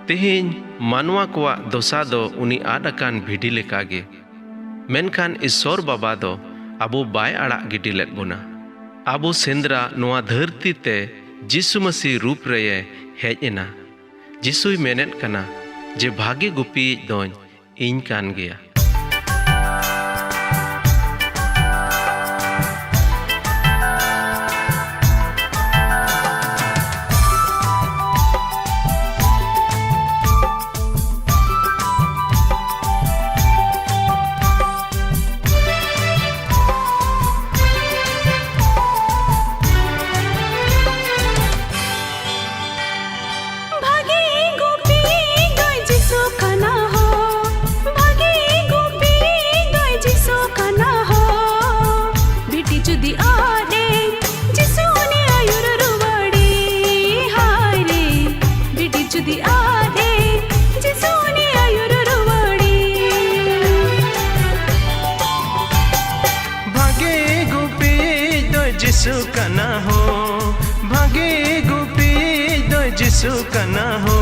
तेहें मानवा कोवा दोसा दो उनी आदकान भिडी लेकागे मेनखान ईश्वर बाबा दो आबो बाय आड़ा गिडी लेद बोना। आबो सेंद्रा नोआ धरती ते जिसु मसीह रूप रे हेज एना। जिसुई मेनेत कना जे भागे गुपी दोन इन कान गया। जिसु कना हो भागे गुपी दो जिसु कना हो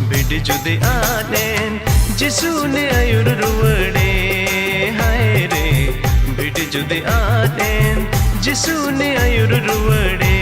बिडी जुदी आदेन जिसु ने आयुर रुवड़े हाय रे बिडी जुदी आदेन जिसु ने आयुर रुवड़े।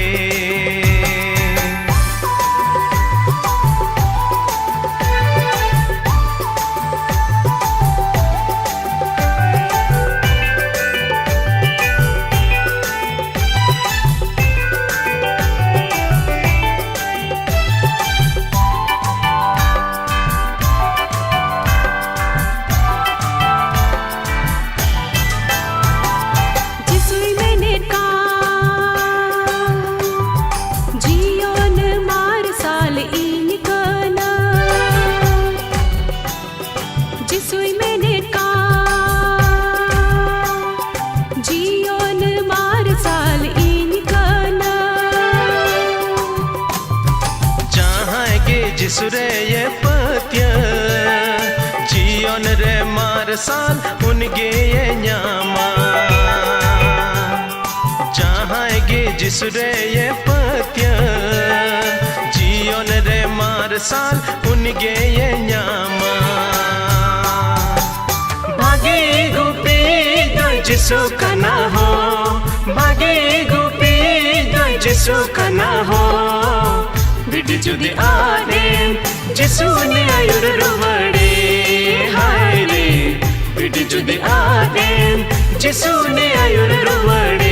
जिसु रे ये पत्य जियोन रे मार साल उनगे ये न्यामा जहाँ गे जिसु रे ये पत्य जियोन रे मार साल उनगे ये न्यामा भागे गुपी दो जिसु कना हो भागे गुपी दो जिसु कना हो बिडी जुदी आदेन जिसु ने आयुर रुवड़े हाय रे बिडी जुदी आदेन जिसु ने आयुर रुवड़े।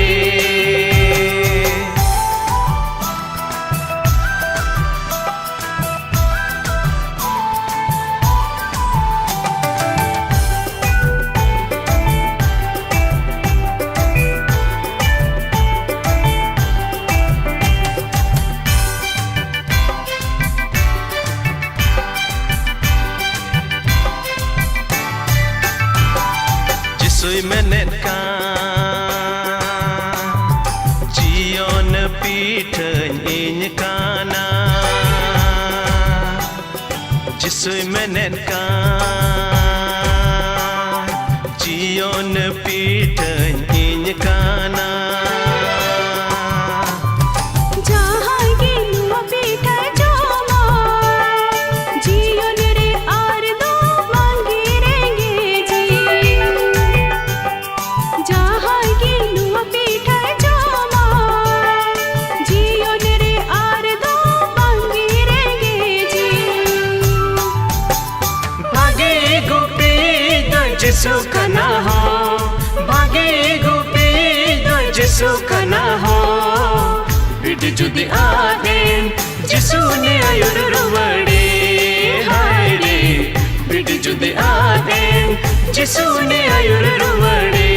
जिसुई मेनेत का जियोन पीठन इन काना जिसुई मेनेत का जियोन पीठन इन काना जिसु कना हो भागे गुपी दो जिसु कना हो बिडी जुदी आदेन जिसु ने आयुर रुवड़े हाय रे बिडी जुदी आदेन जिसु ने आयुर रुवड़े।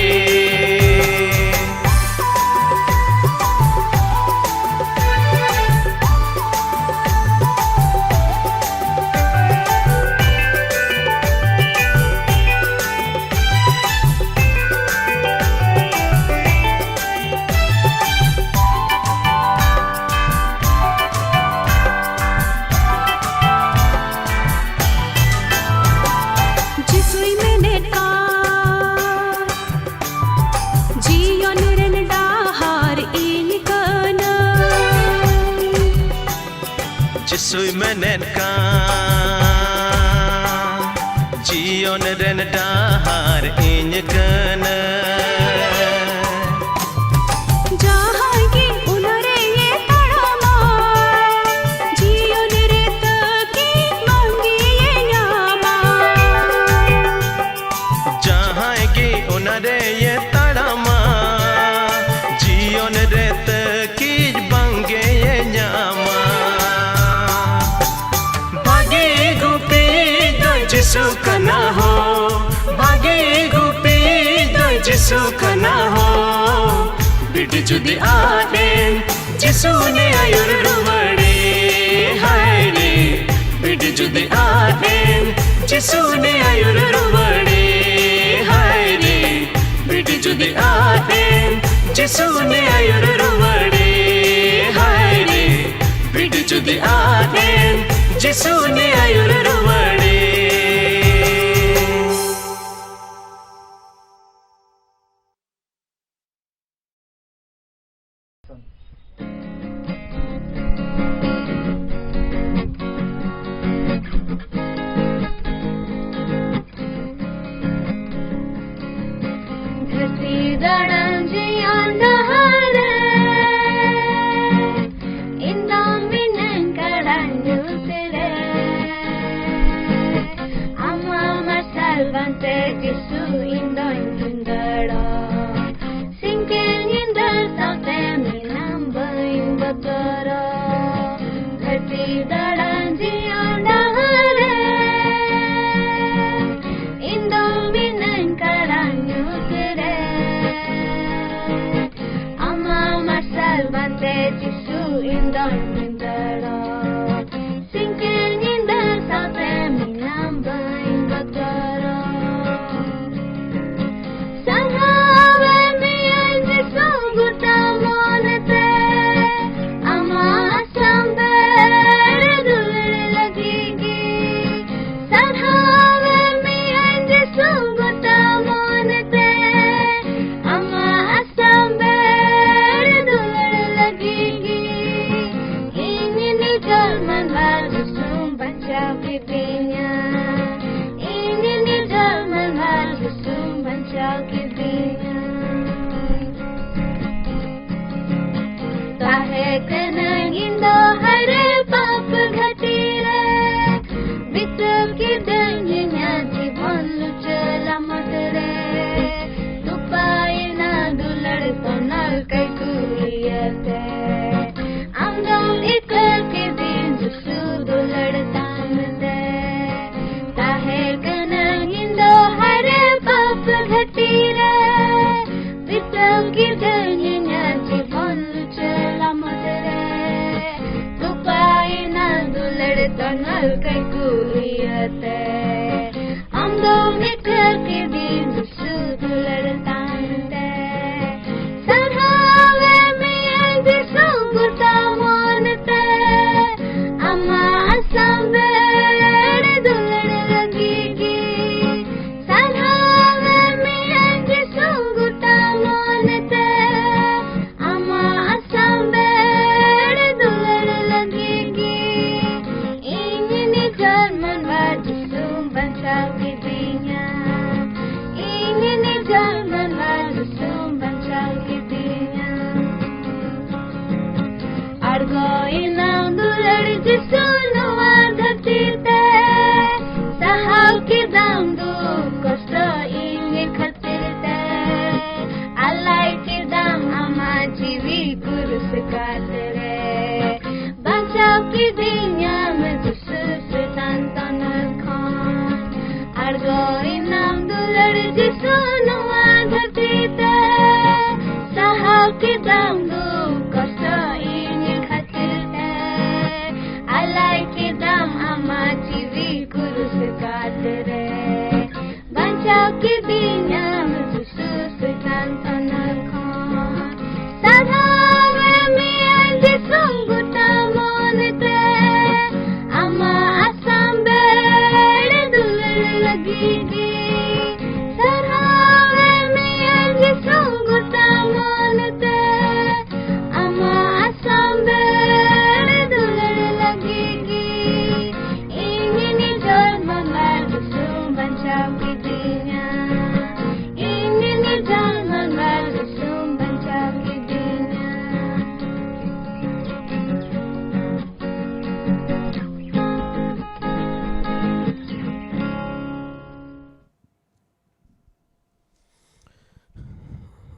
जिसुई मेनेन का जीवन रेन डाहार इन कना जिसु कना हो भागे गुपी दो जिसु कना हो बिट जुदी आदेन जिसु ने आयुर रुवड़े हाय रे बिट जुदी आदेन जिसु ने आयुर रुवड़े हाय रे बिट जुदी आदेन जिसु ने आयुर रुवड़े हाय रे बिट जुदी आदेन जिसु ने आयुर रुवड़े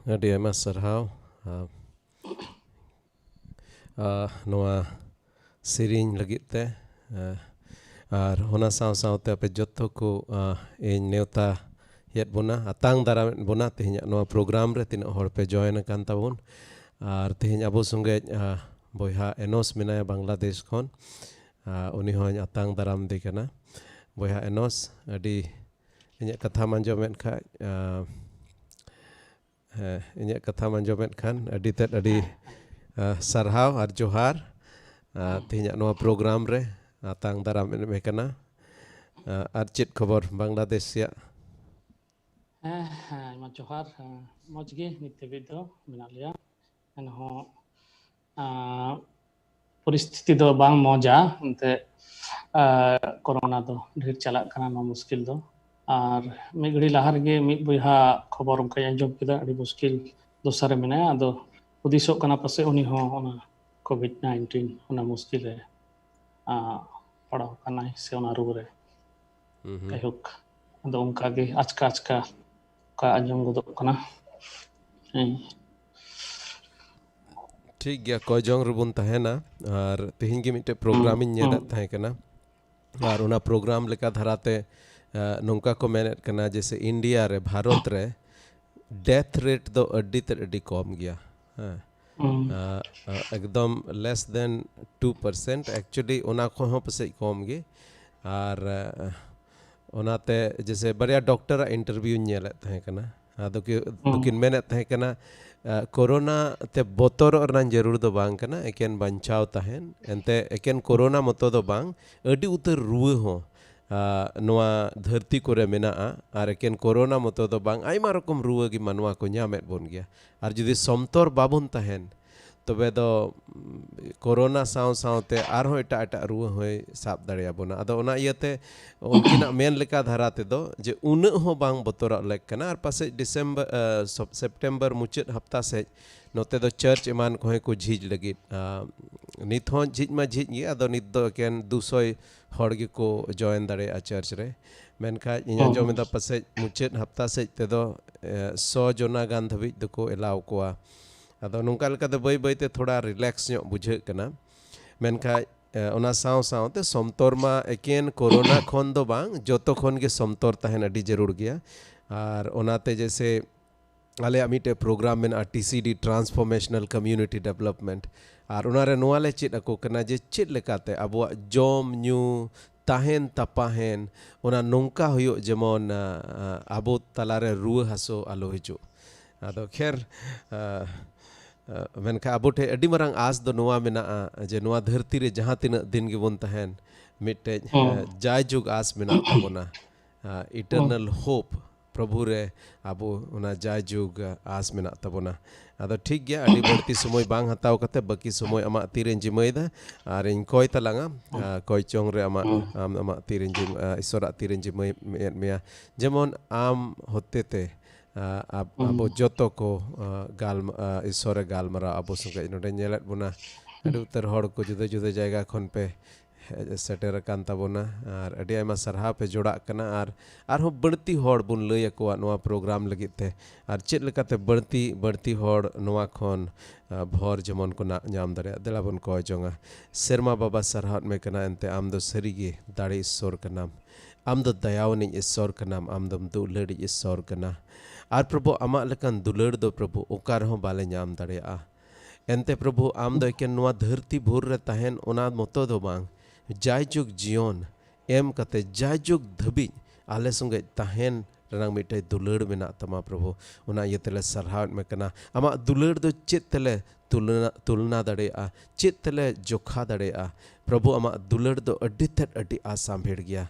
ᱟᱹᱰᱤ ᱟᱭᱢᱟ ᱥᱟᱨᱦᱟᱣ ᱱᱚᱣᱟ ᱥᱮᱨᱮᱧ ᱞᱟᱹᱜᱤᱫ ᱛᱮ ᱟᱨ ᱚᱱᱟ ᱥᱟᱶ ᱥᱟᱶᱛᱮ ᱟᱯᱮ ᱡᱚᱛᱚ ᱠᱚ ᱤᱧ ᱱᱮᱣᱛᱟ ᱭᱮᱫ ᱵᱚᱱᱟ ᱟᱛᱟᱝ ᱫᱟᱨᱟᱢᱮᱫ ᱵᱚᱱᱟ ᱛᱮᱦᱮᱧᱟᱜ ᱱᱚᱣᱟ ᱯᱨᱳᱜᱨᱟᱢ ᱨᱮ ᱛᱤᱱᱟᱹᱜ ᱦᱚᱲ ᱯᱮ ᱡᱚᱭᱮᱱ ᱟᱠᱟᱱ ᱛᱟᱵᱚᱱ ᱟᱨ ᱛᱮᱦᱮᱧ ᱟᱵᱚ ᱥᱚᱸᱜᱮ ᱵᱚᱭᱦᱟ ᱮᱱᱚᱥ ᱢᱮᱱᱟᱭᱟ ᱵᱟᱝᱞᱟᱫᱮশ ᱠᱷᱚᱱ ᱩᱱᱤ ᱦᱚᱸᱧ ᱟᱛᱟᱝ ᱫᱟᱨᱟᱢ ᱫᱮ ᱠᱟᱱᱟ ᱵᱚᱭᱦᱟ ᱮᱱᱚᱥ ᱟᱹᱰᱤ ᱤᱧᱟᱹᱜ ᱠᱟᱛᱷᱟᱢ ᱟᱸᱡᱚᱢᱮᱫ ᱠᱷᱟᱡ ᱤᱧᱟᱹᱜ ᱠᱟᱛᱷᱟᱢ ᱟᱸᱡᱚᱢᱮᱫ ᱠᱷᱟᱱ ᱟᱹᱰᱤ ᱛᱮᱫ ᱟᱹᱰᱤ ᱥᱟᱨᱦᱟᱣ ᱟᱨ ᱡᱚᱦᱟᱨ ᱛᱮᱦᱮᱧᱟᱜ ᱱᱚᱣᱟ ᱯᱨᱳᱜᱨᱟᱢ ᱨᱮ ᱟᱛᱟᱝ ᱫᱟᱨᱟᱢ ᱢᱮ ᱠᱟᱱᱟ ᱟᱨ ᱪᱮᱫ ᱠᱷᱚᱵᱚᱨ ᱵᱟᱝᱞᱟᱫᱮশ ᱨᱮᱭᱟᱜ ᱟᱭᱢᱟ ᱡᱚᱦᱟᱨ ᱢᱚᱡᱽ ᱜᱮ ᱱᱤᱛ ᱫᱷᱟᱹᱵᱤᱡ ᱫᱚ ᱢᱮᱱᱟᱜ ᱞᱮᱭᱟ ᱮᱱᱦᱚᱸ ᱯᱚᱨᱤᱥᱛᱷᱤᱛᱤ ᱫᱚ ᱵᱟᱝ ᱢᱚᱡᱟ ᱮᱱᱛᱮ ᱠᱳᱨᱳᱱᱟ ᱫᱚ ᱰᱷᱮᱨ ᱪᱟᱞᱟᱜ ᱠᱟᱱᱟ ᱱᱚᱣᱟ ᱢᱩᱥᱠᱤᱞ ᱫᱚ ᱟᱨ ᱢᱤᱫ ᱜᱷᱟᱹᱲᱤ ᱞᱟᱦᱟ ᱨᱮᱜᱮ ᱢᱤᱫ ᱵᱚᱭᱦᱟ ᱠᱷᱚᱵᱚᱨ ᱚᱱᱠᱟᱧ ᱟᱸᱡᱚᱢ ᱠᱮᱫᱟ ᱟᱹᱰᱤ ᱢᱩᱥᱠᱤᱞ ᱫᱚᱥᱟᱨ ᱨᱮ ᱢᱮᱱᱟᱭᱟ ᱟᱫᱚ ᱦᱩᱫᱤᱥᱚᱜ ᱠᱟᱱᱟ ᱯᱟᱥᱮᱡ ᱩᱱᱤ ᱦᱚᱸ ᱚᱱᱟ COVID-19 ᱚᱱᱟ ᱢᱩᱥᱠᱤᱞ ᱨᱮ ᱯᱟᱲᱟᱣ ᱠᱟᱱᱟᱭ ᱥᱮ ᱚᱱᱟ ᱨᱳᱜᱽ ᱨᱮ ᱡᱟᱭᱦᱳᱠ ᱟᱫᱚ ᱚᱱᱠᱟᱜᱮ ᱟᱪᱠᱟ ᱚᱱᱠᱟ ᱟᱸᱡᱚᱢ ᱜᱚᱫᱚᱜ ᱠᱟᱱᱟ ᱴᱷᱤᱠ ᱜᱮᱭᱟ ᱠᱚᱭ ᱡᱚᱝ ᱨᱮᱵᱚᱱ ᱛᱟᱦᱮᱱᱟ ᱟᱨ ᱛᱮᱦᱮᱧ ᱜᱮ ᱢᱤᱫᱴᱮᱡ ᱯᱨᱳᱜᱨᱟᱢ ᱤᱧ ᱧᱮᱞᱮᱫ ᱛᱟᱦᱮᱸ ᱠᱟᱱᱟ ᱟᱨ ᱚᱱᱟ ᱯᱨᱳᱜᱨᱟम ᱞᱮᱠᱟ ᱫᱷᱟᱨᱟᱛᱮ ᱱᱚᱝᱠᱟ ᱠᱚ ᱢᱮᱱᱮᱫ ᱠᱟᱱᱟ ᱡᱮᱥᱮ ᱤᱱᱰᱤᱭᱟ ᱨᱮ ᱵᱷᱟᱨᱚᱛ ᱨᱮ ᱰᱮᱛᱷ ᱨᱮᱴ ᱫᱚ ᱟᱹᱰᱤ ᱛᱮᱫ ᱟᱹᱰᱤ ᱠᱚᱢ ᱜᱮᱭᱟ एकदम लेस देन 2% एक्चुअली ओना को पासे कम गे और ओनाते जैसे बरिया डॉक्टर इंटरव्यू नेले तहे कना आदो दुकिन मेने तहे कना कोरोना ते बोतर रन जरूर दो बांग कना एकेन बंचाव तहेन एनते एकेन कोरोना मतो दो बांग अडी उतर रुए हो नोआ धरती कोरे मेना और एकेन कोरोना मतो दो बांग आयमा रकम रुए गी मनवा को ᱧᱟᱢᱮᱫ ᱵᱚᱱ ᱜᱮᱭᱟ और जुदी समतोर बाबुन तहेन तबे दो कोरोना साव सावते आरो एटा एटा रुआ होय साब दाड़िया बोना अदो ओना इयते उनकिना मेन लेका धारा ते दो जे उना हो बांग बतोरा लेक कना और पासे डिसेम्बर सेप्टेम्बर मुचाद हफ्ता से नोते दो चर्च एमान को को झीज लगी नित हो झीज मा झीज गे अदो नित दो केन 200 हड़ गे को जॉइन दाड़िया चर्च रे मेनखा इना जोमेदा पासे मुचाद हफ्ता से ते दो 100 जोना गान धबी दको एलाव कोआ अदो नोंका लेका दो बई बई ते थोड़ा रिलैक्स ᱧᱚᱜ बुझे कना मेनखा ओना साव सावते समतोर मा एकेन कोरोना खन दो बांग जतो खन गे समतोर तहन अडी जरूर गया और ओनाते जैसे आले मिटे प्रोग्राम में TCD ट्रांसफॉर्मेशनल कम्युनिटी डेवलपमेंट और ओनारे नोआले चेद अको कना जे चेद लेकाते अबो जम न्यू ताहेन तपाहेन ओना नोंका हुयो जेमन अबो तलारे रुआ हासो आलो हिजो आदो खैर मेनखा अबो ठे अडी मरांग आस दो नोआ मेना जे नोआ धरती रे जहां तिना दिन गे बोन तहेन मिटे जायजुग आस मेना तबोना इटर्नल होप प्रभु रे अबो ओना जायजुग आस मेना तबोना आदो ठीक गया अडी बड़ती समय बांग हताव कते बाकी समय अमा तीरेन जिमैदा आर इन कोय तलांगा कोय चोंग रे अमा तीरेन जिम ईश्वरा तीरेन जिमै मेया जेमन आम होतेते अब जोतो को गाल ईश्वर गालमरा अब संगे नोडे नेलत बोना अडी उतर हड़ को जुदा जुदा जायगा खन पे सेटर कान ताबोना और अडी आयमा सरहा पे जोड़ा कना और हो बढ़ती हड़ बुन लय को नोआ प्रोग्राम लगित ते और चेद लेकाते बढ़ती हड़ नोआ खन भर जेमन को नाम दारे देला बन को जोंगा शर्मा बाबा सरहात में कना एनते आम दो सरीगे दाड़ी ईश्वर का नाम आम दो दयावनी ईश्वर का नाम आम दम दुलड़ी ईश्वर कना और प्रभु आमा लेकन दुलड़ दो प्रभु ओकार हो बाले नाम दाड़िया एनते प्रभु आम दो एकेन नोआ धरती भोर रे तहेन ओना मतो दो बांग जायजुग जीवन एम कते जायजुग धबी आले संगे तहेन रंग मिटे दुलड़ मेना तमा प्रभु ओना येतेले सरहाव में कना आमा दुलड़ दो चेत तेले तुलना दाड़िया चेत तेले जोखा दाड़िया प्रभु आमा दुलड़ दो अड्डी तेद अड्डी आसाम भेड़ गया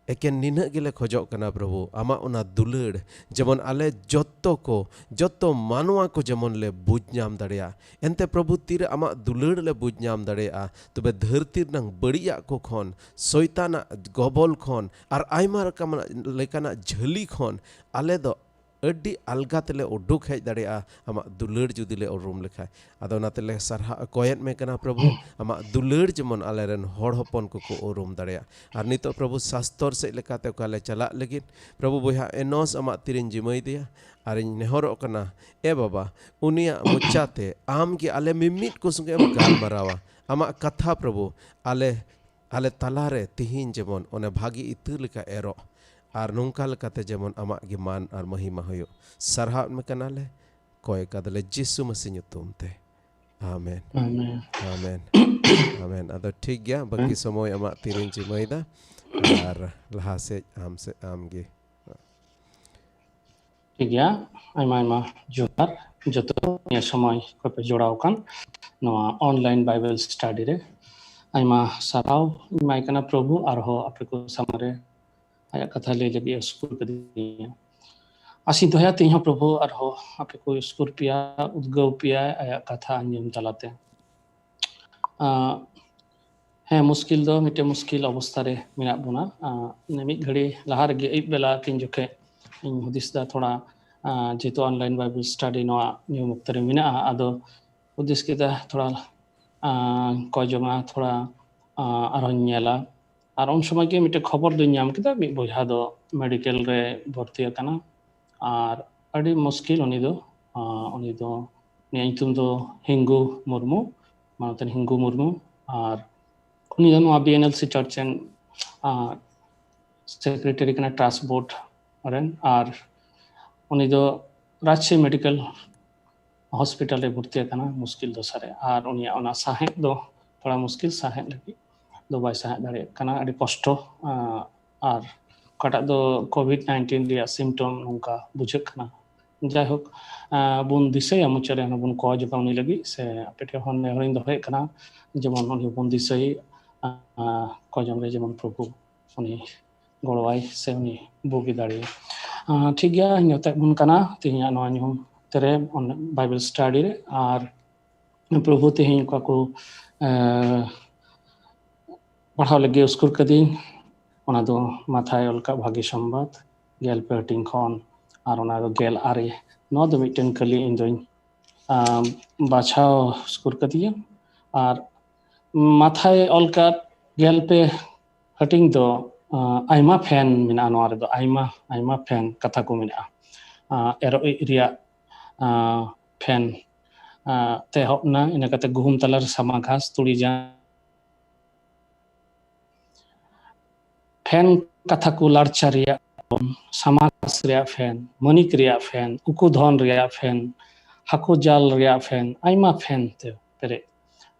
एकेन निना गेले खोजो कना प्रभु आमा ओना दुलड़ जेमन आले जत्तो मानवा को जेमन ले बुझ नाम दाड़िया एनते प्रभु तीर आमा दुलड़ ले बुझ नाम दाड़िया तबे धरती नंग बड़िया को खन शैताना गबल खन और आयमा रकम लेकाना झली खन आले दो ᱟᱹᱰᱤ ᱟᱞᱜᱟ ᱛᱮᱞᱮ ᱩᱰᱩᱠ ᱦᱮᱡ ᱫᱟᱲᱮᱭᱟᱜᱼᱟ ᱟᱢᱟᱜ ᱫᱩᱞᱟᱹᱲ ᱡᱩᱫᱤ ᱞᱮ ᱩᱨᱩᱢ ᱞᱮᱠᱷᱟᱡ ᱟᱫᱚ ᱚᱱᱟ ᱛᱮᱞᱮ ᱥᱟᱨᱦᱟᱣ ᱠᱚᱭᱮᱫ ᱢᱮ ᱠᱟᱱᱟ ᱯᱨᱚᱵᱷᱩ ᱟᱢᱟᱜ ᱫᱩᱞᱟᱹᱲ ᱡᱮᱢᱚᱱ ᱟᱞᱮᱨᱮᱱ ᱦᱚᱲ ᱦᱚᱯᱚᱱ ᱠᱚᱠᱚ ᱩᱨᱩᱢ ᱫᱟᱲᱮᱭᱟᱜ ᱟᱨ ᱱᱤᱛᱚᱜ ᱯᱨᱚᱵᱷᱩ ᱥᱟᱥᱛᱚᱨ ᱥᱮᱫ ᱞᱮᱠᱟᱛᱮ ᱚᱠᱟ ᱞᱮ ᱪᱟᱞᱟᱜ ᱞᱟᱹᱜᱤᱫ ᱯᱨᱚᱵᱷᱩ ᱵᱚᱭᱦᱟ ᱮᱱᱚᱥ ᱟᱢᱟᱜ ᱛᱤᱨᱤᱧ ᱡᱤᱢᱟᱹᱭᱫᱮᱭᱟ ᱟᱨᱤᱧ ᱱᱮᱦᱚᱨᱚᱜ ᱠᱟᱱᱟ ᱮ ᱵᱟᱵᱟ ᱩᱱᱤᱭᱟᱜ ᱢᱚᱪᱟᱛᱮ ᱟᱢ ᱜᱮ ᱟᱞᱮ ᱢᱤᱢᱤᱫ ᱠᱚ ᱥᱚᱸᱜᱮ ᱮᱢ ᱜᱟᱞᱢᱟᱨᱟᱣᱟ ᱟᱢᱟᱜ ᱠᱟᱛᱷᱟ ᱯᱨᱚᱵᱷᱩ ᱟᱞᱮ ᱛᱟᱞᱟᱨᱮ ᱛᱤᱦᱤᱧ ᱡᱮᱢᱚᱱ ᱚᱱᱮ ᱵᱷᱟᱜᱤ ᱤᱛᱟᱹ ᱞᱮᱠᱟ ᱮᱨᱚᱜ ᱟᱨ ᱱᱚᱝᱠᱟ ᱞᱮᱠᱟᱛᱮ ᱡᱮᱢᱚᱱ ᱟᱢᱟᱜ ᱜᱮ ᱢᱟᱱ ᱟᱨ ᱢᱚᱦᱤᱢᱟ ᱦᱩᱭᱩᱜ ᱥᱟᱨᱦᱟᱣ ᱢᱮ ᱠᱟᱱᱟᱞᱮ ᱠᱚᱭ ᱠᱟᱫᱟᱞᱮ ᱡᱤᱥᱩ ᱢᱟᱥᱤ ᱧᱩᱛᱩᱢ ᱛᱮ ᱟᱢᱮᱱ ᱟᱢᱮᱱ ᱟᱢᱮᱱ ᱟᱫᱚ ᱴᱷᱤक ᱜᱮᱭᱟ ᱵᱟᱹᱠᱤ ᱥᱚᱢᱚᱭ ᱟᱢᱟᱜ ᱛᱤᱨᱤᱧ ᱡᱤᱢᱟᱹᱭᱫᱟ ᱟᱨ ᱞᱟᱦᱟ ᱥᱮᱫ ᱟᱢᱜᱮ ᱴᱷᱤक ᱜᱮᱭᱟ ᱟᱭᱢᱟ ᱟᱭᱢᱟ ᱡᱚᱦᱟᱨ ᱡᱚᱛᱚ ᱱᱤᱭᱟᱹ ᱥᱚᱢᱚᱭ ᱠᱚᱯᱮ ᱡᱚᱲᱟᱣ ᱟᱠᱟᱱ ᱱᱚᱣᱟ ᱚᱱᱞᱟᱭᱤᱱ ᱵᱟᱭᱵᱮᱞ ᱥᱴᱟᱰᱤ ᱨᱮ ᱟᱭᱢᱟ ᱥᱟᱨᱦᱟᱣ ᱮᱢᱟᱭ ᱠᱟᱱᱟ ᱯᱨᱚᱵᱷᱩ ᱟᱨᱦᱚᱸ ᱟᱯᱮ ᱠᱚ ᱥᱟᱢᱟᱝ ᱨᱮ ᱟᱭᱟᱜ ᱠᱟᱛᱷᱟ ᱞᱟᱹᱭ ᱞᱟᱹᱜᱤᱫ ᱟᱹᱥᱩᱞ ᱠᱟᱫᱤᱧᱟ ᱟᱥᱤ ᱫᱚᱦᱚᱭᱟ ᱛᱤᱦᱤᱧ ᱦᱚᱸ ᱯᱨᱚᱵᱷᱩ ᱟᱨᱦᱚᱸ ᱟᱯᱮ ᱠᱚ ᱩᱥᱠᱩᱨ ᱯᱮᱭᱟ ᱩᱫᱽᱜᱟᱹᱣ ᱯᱮᱭᱟ ᱟᱭᱟᱜ ᱠᱟᱛᱷᱟ ᱟᱸᱡᱚᱢ ᱛᱟᱞᱟᱛᱮ ᱦᱮᱸ ᱢᱩᱥᱠᱤᱞ ᱫᱚ ᱢᱤᱫᱴᱮᱱ ᱢᱩᱥᱠᱤल ᱚᱵᱚᱥᱛᱷᱟ ᱨᱮ ᱢᱮᱱᱟᱜ ᱵᱚᱱᱟ ᱢᱤᱫ ᱜᱷᱟᱹᱲᱤ ᱞᱟᱦᱟ ᱨᱮᱜᱮ ᱟᱹᱭᱩᱵ ᱵᱮᱞᱟ ᱛᱤᱱ ᱡᱚᱠᱷᱮᱡ ᱤᱧ ᱦᱩᱫᱤᱥ ᱫᱟ ᱛᱷᱚᱲᱟ जेहेतु ऑनलाइन बाइबल स्टडी नवा नियम उक्तर मिना आदो उद्देश्य केदा थोड़ा कजमा थोड़ा आरोन्यला और उन समय के मिटे खबर दो नाम केदा मि बोझा दो मेडिकल रे भर्ती अकना और अड़ी मुश्किल उनी दो नियंत्रण दो हिंगू मुर्मू मानतन हिंगू मुर्मू और उनी दो नवा बीएनएलसी चर्च एंड सेक्रेटरी कना ट्रस्ट बोर्ड और उनी दो राजशाही मेडिकल हॉस्पिटल रे भर्ती अकना मुश्किल दो सारे और उनिया ओना साहेब दो थोड़ा मुश्किल साहेब लगी दो बाय साहेब दाड़े कना अड़ी कष्ट और कटा दो कोविड-19 रिया सिम्टम नोंका बुझे कना जाय होक बुन दिसय मुचरे बुन को जो उनी लगी से अपेटे हन नेहरिन दो है कना जेमन उनी बुन दिसय कजम रे जेमन प्रभु उनी गड़वाई से उनी बुगी दाड़े ठीक गया नोते बुन कना तिहिया नवा नियम तेरे बाइबल स्टडी रे और प्रभु तिहिन को पढ़ाव लगे स्कूल कदी ओना दो माथाय अलका भागी संबाद गेल पेटिंग खन और ओना दो गेल आरे नो दो मिटन कली इन दोइन बाछाव स्कूल कदी और माथाय अलका गेल पे हटिंग दो आइमा फैन मिना नोरे दो आइमा फैन कथा को मिना एरो एरिया फैन ते हपना इन कते गुहुम तलर सामा घास तुड़ी जा फैन कथा को लारचा रिया सामा घास रिया फैन मनिक रिया फैन उकु धन रिया फैन हाको जाल रिया फैन आइमा फैन ते पेरे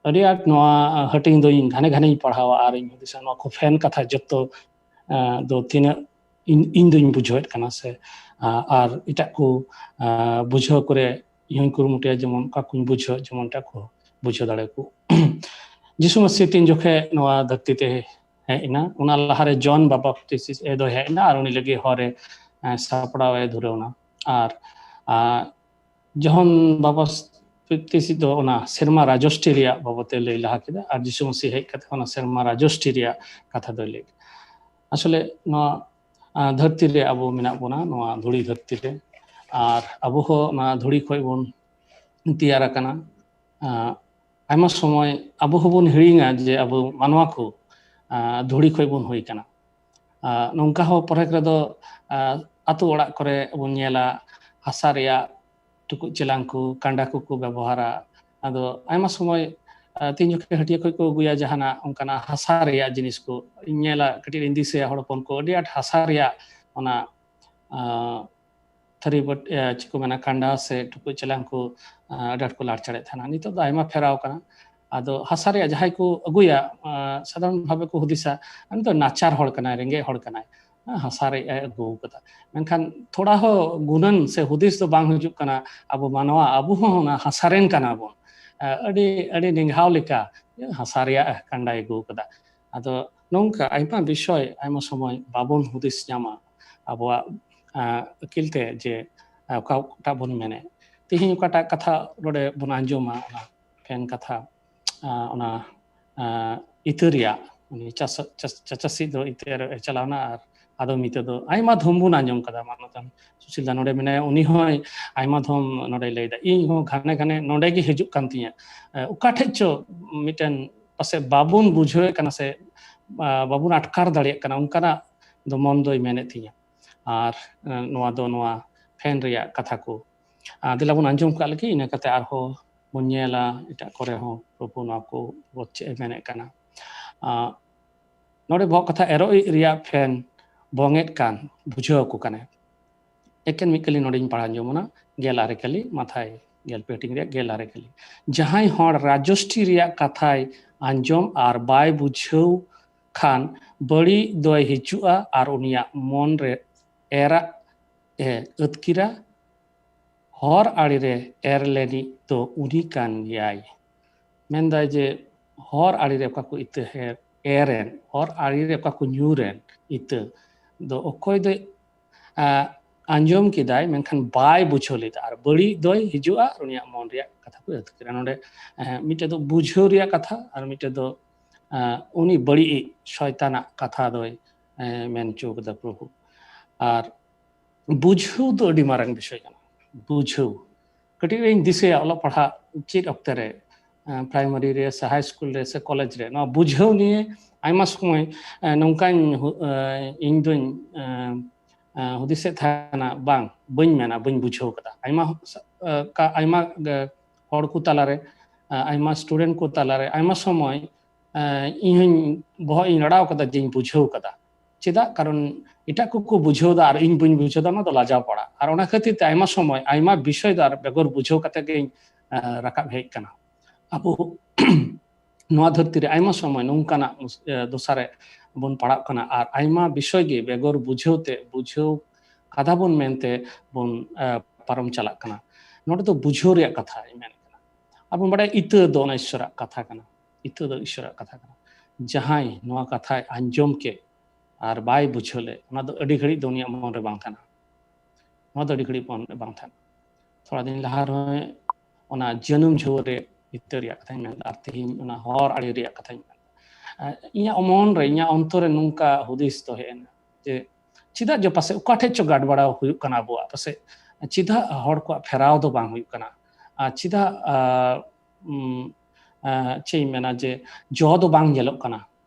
अड़ी आट नोआ हटिंग दो घाने घाने पढ़ावा आर इन दिसा नो को फैन कथा जत्तो दो तीन इन दोइन बुझोत कना से और इटा को बुझो करे यही कुरुमुटिया जेमन काकुन बुझो जेमन टाको बुझो दाड़े को जिसु मसीह तीन जोखे नवा धरती ते हेना उना लहारे जॉन बाप्तिस्ट ए दो हेना और उनी लगे हरे सापड़ाव ए धुरेवना और जहन बाप्तिस्ट दो ओना सेरमा राजष्टी रिया बाबते लई लहा केदा और जिसु मसीह हे कथे ओना सेरमा राजष्टी रिया कथा दो लई आसले नवा धरती रे अबो मेना बोना नवा धुड़ी धरती रे और अबो हो ना धुड़ी खय बोन तैयार कना आयमा समय अबो होबोन हिड़िंगा जे अबो मानवा को धुड़ी खय बोन होई कना नोंका हो परेक रे दो आतु ओड़ा करे बोन नेला हासा रिया टुकु चेलांग को कांडा को व्यवहारा आदो आयमा समय तीन जोखे हटिया खय को गुया जहाना उनकाना हासा रिया जिनिस को नेला कटी इंदी से हड़पन को अडी आट हासा रिया ओना थरी बट चिको मना कांडा से टुकु चलांग को अडाट को लाड़ चढ़े थाना नितो द आयमा फेराव कना आदो हासा रिया जहाय को अगुया साधारण भावे को हुदिसा अन तो नाचार हड़ कना रेंगे हड़ कना हासा रे अगु कता मेनखान थोड़ा हो गुणन से हुदिस तो बांग हुजुक कना अबो मानवा अबो हो ना हासारेन कना बो अडी अडी निंगाव लेका हासा रिया कांडा अगु कदा आदो नोंका आयमा विषय आयमा समय बाबन हुदिस ᱧᱟᱢᱟ अबवा अकिलते जे का बन मेने तिहिन काटा कथा रोडे बन आंजोमा फैन कथा इतरिया चाचासी दो इतर चलावना और ᱟᱫᱚ ᱢᱤᱫᱴᱮᱡ ᱫᱚ ᱟᱭᱢᱟ ᱫᱷᱚᱢ ᱵᱚᱱ ᱟᱸᱡᱚᱢ ᱠᱟᱫᱟ ᱢᱟᱱᱚᱛᱟᱱ ᱥᱩᱥᱤᱞ ᱫᱟ ᱱᱚᱰᱮ ᱢᱮᱱᱟᱭᱟ ᱩᱱᱤ ᱦᱚᱸ ᱟᱭᱢᱟ ᱫᱷᱚᱢ ᱱᱚᱰᱮ ᱞᱟᱹᱭᱫᱟ ᱤᱧ ᱦᱚᱸ ᱜᱷᱟᱱᱮ ᱜᱷᱟᱱᱮ ᱱᱚᱰᱮ ᱜᱮ ᱦᱤᱡᱩᱜ ᱠᱟᱱ ᱛᱤᱧᱟ ᱚᱠᱟ ᱴᱷᱮᱡ ᱪᱚ ᱢᱤᱫᱴᱮᱱ ᱯᱟᱥᱮ ᱵᱟᱵᱚᱱ ᱵᱩᱡᱷᱟᱹᱣᱮᱫ ᱠᱟᱱᱟ ᱥᱮ ᱵᱟᱵᱚᱱ ᱟᱴᱠᱟᱨ ᱫᱟᱲᱮᱭᱟᱜ ᱠᱟᱱᱟ ᱚᱱᱠᱟᱱᱟᱜ ᱫᱚ ᱢᱚᱱ ᱫᱚᱭ ᱢᱮᱱᱮᱫ ᱛᱤᱧᱟ ᱟᱨ ᱱᱚᱣᱟ ᱫᱚ ᱱᱚᱣᱟ ᱯᱷᱮᱱ ᱨᱮᱭᱟᱜ ᱠᱟᱛᱷᱟ ᱠᱚ ᱫᱮᱞᱟ ᱵᱚᱱ ᱟᱸᱡᱚᱢ ᱠᱟᱜ ᱞᱟᱹᱜᱤᱫ ᱤᱱᱟᱹ ᱠᱟᱛᱮ ᱟᱨᱦᱚᱸ ᱵᱚᱱ ᱧᱮᱞᱟ ᱮᱴᱟᱜ ᱠᱚᱨᱮ ᱦᱚᱸ ᱯᱨᱚᱵᱷᱩ ᱱᱚᱣᱟ ᱠᱚ ᱪᱮᱫ ᱮ ᱢᱮᱱᱮᱫ ᱠᱟᱱᱟ ᱱᱚᱰᱮ ᱵᱚᱦᱚᱜ ᱠᱟᱛᱷᱟ ᱮᱨᱚᱜ ᱨᱮᱭᱟᱜ ᱯᱷᱮᱱ ᱵᱚᱝᱮᱫ ᱠᱟᱱ ᱵᱩᱡᱷᱟᱹᱣ ᱟᱠᱚ ᱠᱟᱱᱟ ᱮᱠᱮᱱ ᱢᱤᱫ ᱠᱟᱹᱞᱤ ᱱᱚᱰᱮᱧ ᱯᱟᱲᱦᱟᱣ ᱟᱸᱡᱚᱢᱚᱜᱼᱟ 12 ᱠᱟᱹᱞᱤ ᱢᱟᱛᱷᱟᱭ 12 ᱦᱟᱹᱴᱤᱧ ᱨᱮᱭᱟᱜ 12 ᱠᱟᱹᱞᱤ ᱡᱟᱦᱟᱸᱭ ᱦᱚᱲ ᱨᱟᱡᱚᱥᱴᱤ ᱨᱮᱭᱟᱜ ᱠᱟᱛᱷᱟᱭ ᱟᱸᱡᱚᱢ ᱟᱨ ᱵᱟᱭ ᱵᱩᱡᱷᱟᱹᱣ ᱠᱷᱟᱱ ᱵᱟᱹᱲᱤᱡ ᱫᱚᱭ ᱦᱤᱡᱩᱜᱼᱟ ᱟᱨ ᱩᱱᱤᱭᱟᱜ ᱢᱚᱱ ᱨᱮ ᱮᱨᱟᱜ ᱮ ᱟᱹᱛᱠᱤᱨᱟ ᱦᱚᱨ ᱟᱲᱮᱨᱮ ᱮᱨ ᱞᱮᱱᱤᱡ ᱫᱚ ᱩᱱᱤ ᱠᱟᱱ ᱜᱮᱭᱟᱭ ᱢᱮᱱᱫᱟᱭ ᱡᱮ ᱦᱚᱨ ᱟᱲᱮᱨᱮ ᱚᱠᱟ ᱠᱚ ᱤᱛᱟᱹ ᱮᱨᱮᱱ ᱦᱚᱨ ᱟᱲᱮᱨᱮ ᱚᱠᱟ ᱠᱚ ᱧᱩᱨᱮᱱ ᱤᱛᱟᱹ ᱫᱚ ᱚᱠᱚᱭ ᱫᱚ ᱟᱸᱡᱚᱢ ᱠᱮᱫᱟᱭ ᱢᱮᱱᱠᱷᱟन ᱵᱟᱭ ᱵᱩᱡᱷᱟᱹᱣ ᱞᱮᱫᱟ ᱟᱨ ᱵᱟᱹᱲᱤᱡ ᱫᱚᱭ ᱦᱤᱡᱩᱜᱼᱟ ᱩᱱᱤᱭᱟᱜ ᱢᱚᱱ ᱨᱮᱭᱟᱜ ᱠᱟᱛᱷᱟ ᱠᱚ ᱟᱹᱛᱠᱤᱨᱟ ᱱᱚᱰᱮ ᱢᱤᱫᱴᱮᱡ ᱫᱚ ᱵᱩᱡᱷᱟᱹᱣ ᱨᱮᱭᱟᱜ ᱠᱟᱛᱷᱟ ᱟᱨ ᱢᱤᱫᱴᱮᱡ ᱫᱚ ᱩᱱᱤ ᱵᱟᱹᱲᱤᱡ ᱥᱚᱭᱛᱟᱱᱟᱜ ᱠᱟᱛᱷᱟ ᱫᱚᱭ ᱢᱮᱱ ᱦᱚᱪᱚ ᱠᱟᱫᱟ ᱯᱨᱚᱵᱷᱩ ᱟᱨ ᱵᱩᱡᱷᱟᱹᱣ ᱫᱚ ᱟᱹᱰᱤ ᱢᱟᱨᱟᱝ ᱵᱤᱥᱚᱭ ᱠᱟᱱᱟ ᱵᱩᱡᱷᱟᱹᱣ ᱠᱟᱹᱴᱤᱡ ᱨᱮᱧ ᱫᱤᱥᱟᱹᱭᱟ ᱚᱞᱚᱜ ᱯᱟᱲᱦᱟᱜ ᱪᱮᱫ ᱚᱠᱛᱮ ᱨᱮ ᱯᱨᱟᱭᱢᱟᱨᱤ ᱨᱮ ᱥᱮ ᱦᱟই ᱥᱠᱩᱞ ᱨᱮ ᱥᱮ ᱠᱚᱞᱮᱡᱽ ᱨᱮ ᱱᱚᱣᱟ ᱵᱩᱡᱷᱟᱹᱣ ᱱᱤᱭᱮ ᱟᱭᱢᱟ ᱥᱚᱢᱚᱭ ᱱᱚᱝᱠᱟᱧ ᱤᱧ ᱫᱚᱧ ᱦᱩᱫᱤᱥᱮᱫ ᱛᱟᱦᱮᱱᱟ ᱵᱟᱝ ᱵᱟᱹᱧ ᱢᱮᱱᱟ ᱵᱟᱹᱧ ᱵᱩᱡᱷᱟᱹᱣ ᱠᱟᱫᱟ ᱟᱭᱢᱟ ᱦᱚᱲ ᱠᱚ ᱛᱟᱞᱟᱨᱮ ᱟᱭᱢᱟ ᱥᱴᱩᱰᱮᱱᱴ ᱠᱚ ᱛᱟᱞᱟᱨᱮ ᱟᱭᱢᱟ ᱥᱚᱢᱚᱭ ᱤᱧ ᱦᱚᱧ ᱵᱚᱦᱚᱜ ᱤᱧ ᱞᱟᱲᱟᱣ ᱠᱟᱫᱟ ᱡᱮᱧ ᱵᱩᱡᱷᱟᱹᱣ ᱠᱟᱫᱟ ᱪᱮᱫᱟᱜ ᱠᱟᱨᱚᱱ ᱮᱴᱟᱜ ᱠᱚᱠᱚ ᱵᱩᱡᱷᱟᱹᱣᱫᱟ ᱟᱨ ᱤᱧ ᱵᱟᱹᱧ ᱵᱩᱡᱷᱟᱹᱣᱫᱟ ᱚᱱᱟ ᱫᱚ ᱞᱟᱡᱟᱣ ᱯᱟᱲᱟ ᱟᱨ ᱚᱱᱟ ᱠᱷᱟᱹᱛᱤᱨ ᱛᱮ ᱟᱭᱢᱟ ᱥᱚᱢᱚᱭ ᱟᱭᱢᱟ ᱵᱤᱥᱚᱭ ᱫᱚ ᱟᱨ ᱵᱮᱜᱚᱨ ᱵᱩᱡᱷᱟᱹᱣ ᱠᱟᱛᱮ ᱜᱮᱧ ᱨᱟᱠᱟᱵ ᱦᱮᱡ ᱠᱟᱱᱟ ᱟᱵᱚ ᱱᱚᱣᱟ ᱫᱷᱟᱹᱨᱛᱤ ᱨᱮ ᱟᱭᱢᱟ ᱥᱚᱢᱚᱭ ᱱᱚᱝᱠᱟᱱᱟᱜ ᱫᱚᱥᱟᱨᱮ ᱵᱚᱱ ᱯᱟᱲᱟᱜ ᱠᱟᱱᱟ ᱟᱨ ᱟᱭᱢᱟ ᱵᱤᱥᱚᱭ ᱜᱮ ᱵᱮᱜᱚᱨ ᱵᱩᱡᱷᱟᱹᱣ ᱠᱟᱫᱟ ᱵᱚᱱ ᱢᱮᱱᱛᱮ ᱵᱚᱱ ᱯᱟᱨᱚᱢ ᱪᱟᱞᱟᱜ ᱠᱟᱱᱟ ᱱᱚᱰᱮ ᱫᱚ ᱵᱩᱡᱷᱟᱹᱣ ᱨᱮᱭᱟᱜ ᱠᱟᱛᱷᱟᱧ ᱢᱮᱱ ᱠᱟᱱᱟ ᱟᱵᱚ ᱵᱟᱲᱟᱭ ᱤᱛᱟᱹ ᱫᱚ ᱚᱱᱟ ᱤᱥᱥᱚᱨᱟᱜ ᱠᱟᱛᱷᱟ ᱠᱟᱱᱟ ᱤᱛᱟᱹ ᱫᱚ ᱤᱥᱥᱚᱨᱟᱜ ᱠᱟᱛᱷᱟ ᱠᱟᱱᱟ ᱡᱟᱦᱟᱸᱭ ᱱᱚᱣᱟ ᱠᱟᱛᱷᱟᱭ ᱟᱸᱡᱚᱢ ᱠᱮ ᱟᱨ ᱵᱟᱭ ᱵᱩᱡᱷᱟᱹᱣ ᱞᱮ ᱚᱱᱟ ᱫᱚ ᱟᱹᱰᱤ ᱜᱷᱟᱹᱲᱤᱡ ᱫᱚ ᱩᱱᱤᱭᱟᱜ ᱢᱚᱱ ᱨᱮ ᱵᱟᱝ ᱛᱟᱦᱮᱱᱟ ᱱᱚᱣᱟ ᱫᱚ ᱟᱹᱰᱤ ᱜᱷᱟᱹᱲᱤᱡ ᱢᱚᱱ ᱨᱮ ᱵᱟᱝ ᱛᱟᱦᱮᱱᱟ ᱛᱷᱚᱲᱟ ᱫᱤᱱ ᱞᱟᱦᱟ ᱨᱮ ᱚᱱᱟ ᱡᱟᱹᱱᱩᱢ ᱡᱷᱩᱣᱟᱹ ᱨᱮ ᱤᱛᱟᱹ ᱨᱮᱭᱟᱜ ᱠᱟᱛᱷᱟᱧ ᱢᱮᱱᱫᱟ ᱟᱨ ᱛᱮᱦᱮᱧ ᱚᱱᱟ ᱦᱚᱨ ᱟᱲᱮ ᱨᱮᱭᱟᱜ ᱠᱟᱛᱷᱟᱧ ᱢᱮᱱᱫᱟ ᱤᱧᱟᱹᱜ ᱢᱚᱱ ᱨᱮ ᱤᱧᱟᱹᱜ ᱚᱱᱛᱚᱨ ᱨᱮ ᱱᱚᱝᱠᱟ ᱦᱩᱫᱤᱥ ᱫᱚ ᱦᱮᱡ ᱮᱱᱟ ᱡᱮ ᱪᱮᱫᱟᱜ ᱡᱮ ᱯᱟᱥᱮ ᱚᱠᱟ ᱴᱷᱮᱡ ᱪᱚ ᱜᱟᱰᱵᱟᱲᱟᱣ ᱦᱩᱭᱩᱜ ᱠᱟᱱᱟ ᱟᱵᱚᱣᱟᱜ ᱯᱟᱥᱮ ᱪᱮᱫᱟᱜ ᱦᱚᱲ ᱠᱚᱣᱟᱜ ᱯᱷᱮᱨᱟᱣ ᱫᱚ ᱵᱟᱝ ᱦᱩᱭᱩᱜ ᱠᱟᱱᱟ ᱟᱨ ᱪᱮᱫᱟᱜ ᱪᱮᱫ ᱤᱧ ᱢᱮᱱᱟ ᱡᱮ ᱡᱚ ᱫᱚ ᱵᱟᱝ ᱧᱮᱞᱚᱜ ᱠᱟᱱᱟ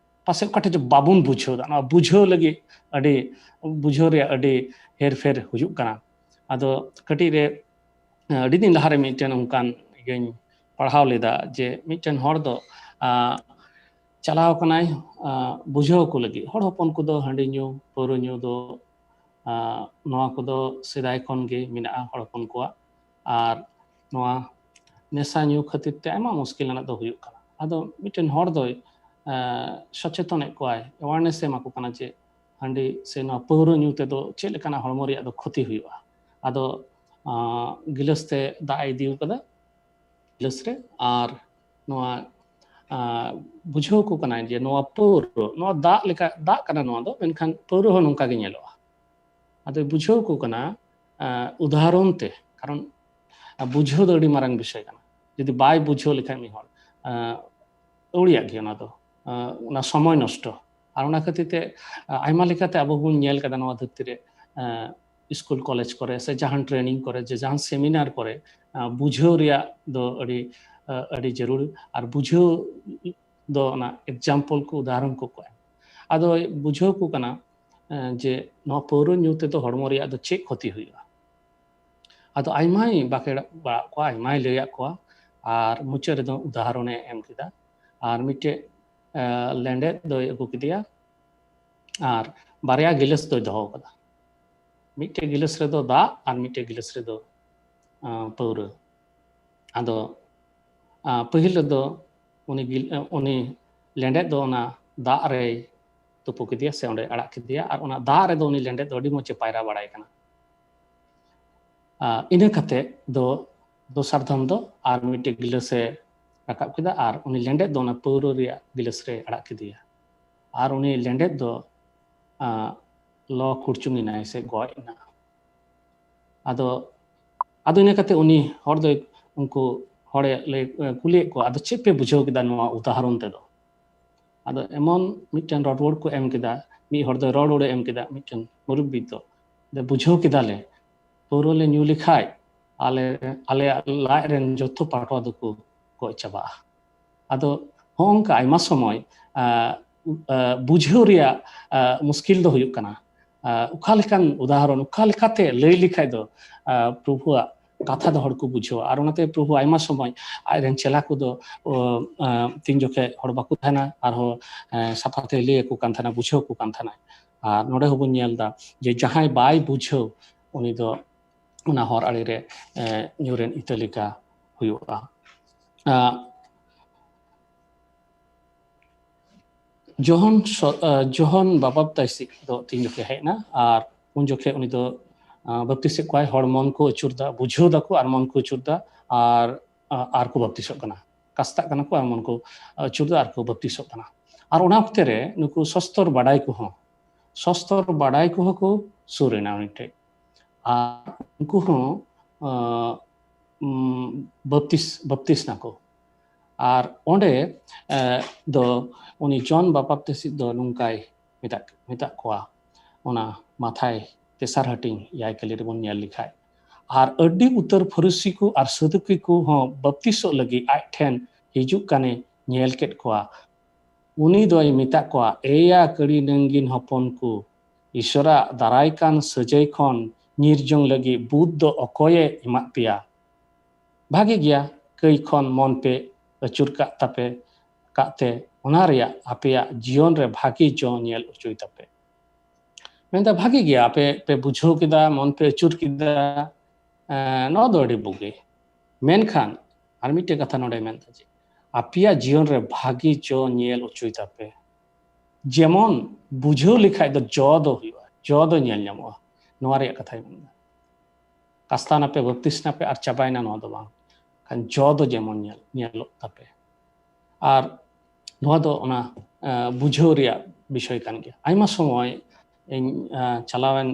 ᱯᱟᱥᱮ ᱚᱠᱟ ᱴᱷᱮᱡ ᱵᱟᱵᱚᱱ ᱵᱩᱡᱷᱟᱹᱣᱫᱟ ᱱᱚᱣᱟ ᱵᱩᱡᱷᱟᱹᱣ ᱞᱟᱹᱜᱤᱫ ᱟᱹᱰᱤ ᱵᱩᱡᱷᱟᱹᱣ ᱨᱮᱭᱟᱜ ᱟᱹᱰᱤ ᱦᱮᱨᱯᱷᱮᱨ ᱦᱩᱭᱩᱜ ᱠᱟᱱᱟ ᱟᱫᱚ ᱠᱟᱹᱴᱤᱡ ᱨᱮ ᱟᱹᱰᱤ ᱫᱤᱱ ᱞᱟᱦᱟᱨᱮ ᱢᱤᱫᱴᱮᱱ ᱚᱱᱠᱟᱱ ᱤᱭᱟᱹᱧ ᱯᱟᱲᱦᱟᱣ ᱞᱮᱫᱟ ᱡᱮ ᱢᱤᱫᱴᱮᱱ ᱦᱚᱲ ᱫᱚ ᱪᱟᱞᱟᱣ ᱠᱟᱱᱟᱭ ᱵᱩᱡᱷᱟᱹᱣ ᱠᱚ ᱞᱟᱹᱜᱤᱫ ᱦᱚᱲ ᱦᱚᱯᱚᱱ ᱠᱚᱫᱚ ᱦᱟᱺᱰᱤ ᱧᱩ ᱯᱟᱹᱣᱨᱟᱹ ᱧᱩ ᱫᱚ ᱱᱚᱣᱟ ᱠᱚᱫᱚ ᱥᱮᱫᱟᱭ ᱠᱷᱚᱱ ᱜᱮ ᱢᱮᱱᱟᱜᱼᱟ ᱦᱚᱲ ᱦᱚᱯᱚᱱ ᱠᱚᱣᱟᱜ ᱟᱨ ᱱᱚᱣᱟ ᱱᱮᱥᱟ ᱧᱩ ᱠᱷᱟᱹᱛᱤᱨ ᱛᱮ ᱟᱭᱢᱟ ᱢᱩᱥᱠᱤᱞ ᱟᱱᱟᱜ ᱫᱚ ᱦᱩᱭᱩᱜ ᱠᱟᱱᱟ ᱟᱫᱚ ᱢᱤᱫᱴᱮᱱ ᱦᱚᱲ ᱫᱚᱭ ᱥᱚᱪᱮᱛᱚᱱᱮᱫ ᱠᱚᱣᱟᱭ ᱮᱣᱟᱨᱱᱮᱥ ᱮᱢᱟ ᱠᱚ ᱠᱟᱱᱟ ᱡᱮ ᱦᱟᱺᱰᱤ ᱥᱮ ᱱᱚᱣᱟ ᱯᱟᱹᱣᱨᱟᱹ ᱧᱩ ᱛᱮᱫᱚ ᱪᱮᱫ ᱞᱮᱠᱟᱱᱟᱜ ᱦᱚᱲᱢᱚ ᱨᱮᱭᱟᱜ ᱫᱚ ᱠᱷᱚᱛᱤ ᱦᱩᱭᱩᱜᱼᱟ ᱟᱫᱚ ᱜᱤᱞᱟᱹᱥ ᱛᱮ ᱫᱟᱜ ᱮ ᱤᱫᱤ ᱠᱟᱫᱟ ᱜᱤᱞᱟᱹᱥ ᱨᱮ ᱟᱨ ᱱᱚᱣᱟ ᱵᱩᱡᱷᱟᱹᱣ ᱠᱚ ᱠᱟᱱᱟᱭ ᱡᱮ ᱱᱚᱣᱟ ᱯᱟᱹᱣᱨᱟᱹ ᱱᱚᱣᱟ ᱫᱟᱜ ᱞᱮᱠᱟ ᱫᱟᱜ ᱠᱟᱱᱟ ᱱᱚᱣᱟ ᱫᱚ ᱢᱮᱱᱠᱷᱟन ᱯᱟᱹᱣᱨᱟᱹ ᱦᱚᱸ ᱱᱚᱝᱠᱟ ᱜᱮ ᱧᱮᱞᱚᱜᱼᱟ ᱟᱫᱚᱭ ᱵᱩᱡᱷᱟᱹᱣ ᱠᱚ ᱠᱟᱱᱟ ᱩᱫᱟᱦᱚᱨᱚᱱ ᱛᱮ ᱠᱟᱨᱚᱱ ᱵᱩᱡᱷᱟᱹᱣ ᱫᱚ ᱟᱹᱰᱤ ᱢᱟᱨᱟᱝ ᱵᱤᱥᱚᱭ ᱠᱟᱱᱟ ᱡᱩᱫᱤ ᱵᱟᱭ ᱵᱩᱡᱷᱟᱹᱣ ᱞᱮᱠᱷᱟᱱ ᱢᱤᱫ ᱦᱚᱲ ᱟᱹᱣᱲᱤᱭᱟᱜ ᱜᱮ ᱚᱱᱟ ᱫᱚ ᱚᱱᱟ ᱥᱚᱢᱚᱭ ᱱᱚᱥᱴᱚ ᱟᱨ ᱚᱱᱟ ᱠᱷᱟᱹᱛᱤᱨ ᱛᱮ ᱟᱭᱢᱟ ᱞᱮᱠᱟᱛᱮ ᱟᱵᱚ ᱵᱚᱱ ᱧᱮᱞ ᱠᱟᱫᱟ ᱱᱚᱣᱟ ᱫᱷᱟᱹᱨᱛᱤ ᱨᱮ स्कूल कॉलेज करे से जहां ट्रेनिंग करे जहां सेमिनार करे बुझाव रिया दो अड़ी जरूर और बुझाव दो ना एग्जाम्पल को उदाहरण को आदो बुझाव को कना जे नो पौरो न्यू ते तो हड़मो रिया दो चे क्षति हुआ आदो आइमाई बाकेड़ा बड़ा को आइमाई लैया को और मुचे रे दो उदाहरण एम किदा और मिटे लैंडे दो अगु किदिया और बारिया गिलास दो दहो कदा मिट्टे गिलास रे दो दा और मिट्टे गिलास रे दो पौरा आदो पहिल दो उनी लेंडे दो ना दा रे तुपु किदिया से ओंडे अड़ा किदिया और ओना दा रे दो उनी लेंडे दो अडी मोचे पायरा बाड़ाय कना इना कते दो दोसार धम दो और मिट्टे गिलास रे रकाब किदा और उनी लेंडे दो ना पौरा रिया गिलास रे अड़ा किदिया और उनी लेंडे दो लो कुर्चुंगिना से गॉयना आदो आदो इना कते उनी हर दो उनको हड़े ले कुले को आदो चेपे बुझाव किदा नोआ उदाहरण ते दो ᱟᱫᱚ ᱮᱢᱚᱱ ᱢᱤᱫᱴᱮᱱ ᱨᱚᱲ ᱠᱚ ᱮᱢ ᱠᱮᱫᱟ, ᱢᱤᱫ ᱦᱚᱲ ᱫᱚ ᱨᱚᱲ ᱮᱢ ᱠᱮᱫᱟ, ᱢᱤᱫᱴᱮᱱ ᱢᱩᱨᱩᱵᱵᱤ ᱫᱚ ᱵᱩᱡᱷᱟᱹᱣ ᱠᱮᱫᱟᱞᱮ ᱯᱟᱹᱣᱨᱟᱹ ᱞᱮ ᱧᱩ ᱞᱮᱠᱷᱟᱡ ᱟᱞᱮᱭᱟᱜ ᱞᱟᱡ ᱨᱮᱱ ᱡᱚᱛᱚ ᱯᱟᱴᱣᱟ ᱫᱚᱠᱚ ᱜᱚᱡ ᱪᱟᱵᱟᱜᱼᱟ᱾ ᱟᱫᱚ ᱦᱚᱸᱜᱼᱚᱝᱠᱟ ᱟᱭᱢᱟ ᱥᱚᱢᱚᱭ ᱵᱩᱡᱷᱟᱹᱣ ᱨᱮᱭᱟᱜ ᱢᱩᱥᱠᱤᱞ ᱫᱚ ᱦᱩᱭᱩᱜ ᱠᱟᱱᱟ ᱚᱠᱟ ᱞᱮᱠᱟᱱ ᱩᱫᱟᱦᱚᱨᱚᱱ ᱚᱠᱟ ᱞᱮᱠᱟᱛᱮ ᱞᱟᱹᱭ ᱞᱮᱠᱷᱟᱡ ᱫᱚ ᱯᱨᱚᱵᱷᱩᱣᱟᱜ ᱠᱟᱛᱷᱟ ᱫᱚ ᱦᱚᱲ ᱠᱚ ᱵᱩᱡᱷᱟᱹᱣᱟ᱾ ᱟᱨ ᱚᱱᱟᱛᱮ ᱯᱨᱚᱵᱷᱩ ᱟᱭᱢᱟ ᱥᱚᱢᱚᱭ ᱟᱡᱨᱮᱱ ᱪᱮᱞᱟ ᱠᱚᱫᱚ ᱛᱤᱱ ᱡᱚᱠᱷᱮᱡ ᱦᱚᱲ ᱵᱟᱠᱚ ᱛᱟᱦᱮᱱᱟ ᱟᱨᱦᱚᱸ ᱥᱟᱯᱷᱟᱛᱮ ᱞᱟᱹᱭ ᱟᱠᱚ ᱠᱟᱱ ᱛᱟᱦᱮᱱᱟ, ᱵᱩᱡᱷᱟᱹᱣ ᱟᱠᱚ ᱠᱟᱱ ᱛᱟᱦᱮᱱᱟ। ᱟᱨ ᱱᱚᱰᱮ ᱦᱚᱸᱵᱚᱱ ᱧᱮᱞ ᱮᱫᱟ ᱡᱮ ᱡᱟᱦᱟᱸᱭ ᱵᱟᱭ ᱵᱩᱡᱷᱟᱹᱣ ᱩᱱᱤ ᱫᱚ ᱚᱱᱟ ᱦᱚᱨ ᱟᱲᱮᱨᱮ ᱧᱩᱨᱮᱱ ᱤᱛᱟᱹ ᱞᱮᱠᱟ ᱦᱩᱭᱩᱜᱼᱟ। ᱡᱚᱦᱚᱱ ᱵᱟᱯᱛᱤᱥᱤ ᱫᱚ ᱛᱤᱱ ᱡᱚᱠᱷᱮᱡ ᱦᱮᱡ ᱮᱱᱟ ᱟᱨ ᱩᱱ ᱡᱚᱠᱷᱮᱡ ᱩᱱᱤ ᱫᱚ ᱵᱟᱯᱛᱤᱥᱮᱫ ᱠᱚᱣᱟᱭ, ᱦᱚᱲ ᱢᱚᱱ ᱠᱚ ᱟᱹᱪᱩᱨᱫᱟ, ᱵᱩᱡᱷᱟᱹᱣ ᱫᱟᱠᱚ ᱟᱨ ᱢᱚᱱ ᱠᱚ ᱟᱹᱪᱩᱨᱫᱟ ᱟᱨ ᱠᱚ ᱵᱟᱯᱛᱤᱥᱚᱜ ᱠᱟᱱᱟ। ᱠᱟᱥᱛᱟᱜ ᱠᱟᱱᱟ ᱠᱚ ᱟᱨ ᱢᱚᱱ ᱠᱚ ᱟᱹᱪᱩᱨᱫᱟ ᱟᱨ ᱠᱚ ᱵᱟᱯᱛᱤᱥᱚᱜ ᱠᱟᱱᱟ। ᱟᱨ ᱚᱱᱟ ᱚᱠᱛᱮ ᱨᱮ ᱱᱩᱠᱩ ᱥᱚᱥᱛᱚᱨ ᱵᱟᱰᱟᱭ ᱠᱚᱦᱚᱸ ᱠᱚ ᱥᱩᱨ ᱮᱱᱟ ᱩᱱᱤ ᱴᱷᱮᱡ। ᱟᱨ ᱩᱱᱠᱩ ᱦᱚᱸ ᱵᱟᱯᱛᱤᱥ ᱱᱟᱠᱚ। ᱟর ᱚᱸᱰে ᱫᱚ উনি জন বাপ্তিস্ম ᱫᱚ ᱱᱚᱝᱠᱟᱭ ᱢᱮᱛᱟᱜ ᱠᱚᱣᱟ ᱚᱱᱟ ᱢᱟᱛᱷᱟᱭ ᱛᱮᱥᱟᱨ ᱦᱟᱹᱴᱤᱧ 6 ᱠᱟᱹᱞᱤ ᱨᱮᱵᱚᱱ ᱧᱮᱞ ᱞᱮᱠᱷᱟᱡ। ᱟᱨ ᱟᱹᱰᱤ ᱩᱛᱟᱹᱨ ᱯᱷᱟᱨᱤᱥᱤ ᱠᱚ ᱟᱨ ᱥᱟᱫᱩᱠᱤ ᱠᱚ ᱦᱚᱸ ᱵᱟᱯᱛᱤᱥᱚᱜ ᱞᱟᱹᱜᱤᱫ ᱟᱡ ᱴᱷᱮᱱ ᱦᱤᱡᱩᱜ ᱠᱟᱱᱮ ᱧᱮᱞ ᱠᱮᱫ ᱠᱚᱣᱟ। উনি দই মেতাক কোয়া এয়া কড়ি নঙ্গিন হপন কু ঈশ্বরা দারাই কান সাজাই খন নির্জং লাগি বুদ্ধ অকয়ে এমাক পেয়া ভাগে গিয়া কই খন মন পে আচুর তাপে কাতে ওনা রেয়া আপেয়া জীবন রে ভাগি জ নিয়েল উচুই তাপে মেনতা ভাগে গিয়া আপে পে বুঝো কিদা মন পে আচুর কিদা ন দড়ি বুগে মেনখান আর মিটে কথা নড়ে মেনতা যে আপিয়া জীবন রে ভাগি জ নিয়েল উচুই তাপে যেমন বুঝেও লেখায় দ জ দ হুইবা জ দ নিয়েল ᱧᱟᱢᱚᱜᱼᱟ ᱱᱚᱣᱟ ᱨᱮᱭᱟᱜ ᱠᱟᱛᱷᱟᱭ ᱢᱮᱱᱫᱟ ᱠᱟᱥᱛᱟᱱᱟ ᱯᱮ ᱵᱟᱯᱛᱤᱥᱱᱟ ᱯᱮ ᱟᱨ ᱪᱟᱵᱟᱭᱱᱟ ᱱᱚᱣᱟ ᱫᱚ ᱵᱟᱝ ᱠᱷᱟᱱ ᱡ ᱫᱚ ᱡᱮᱢᱚᱱ ᱧᱮᱞᱚᱜ ᱛᱟᱯᱮ ᱟᱨ ᱱᱚᱣᱟ ᱫᱚ ᱚᱱᱟ ᱵᱩᱡᱷᱟᱹᱣ ᱨᱮᱭᱟᱜ ᱵᱤᱥᱚᱭ ᱠᱟᱱ ᱜᱮᱭᱟ ᱟᱭᱢᱟ ᱥᱚᱢᱚᱭ ᱤᱧ ᱪᱟᱞᱟᱣᱮᱱ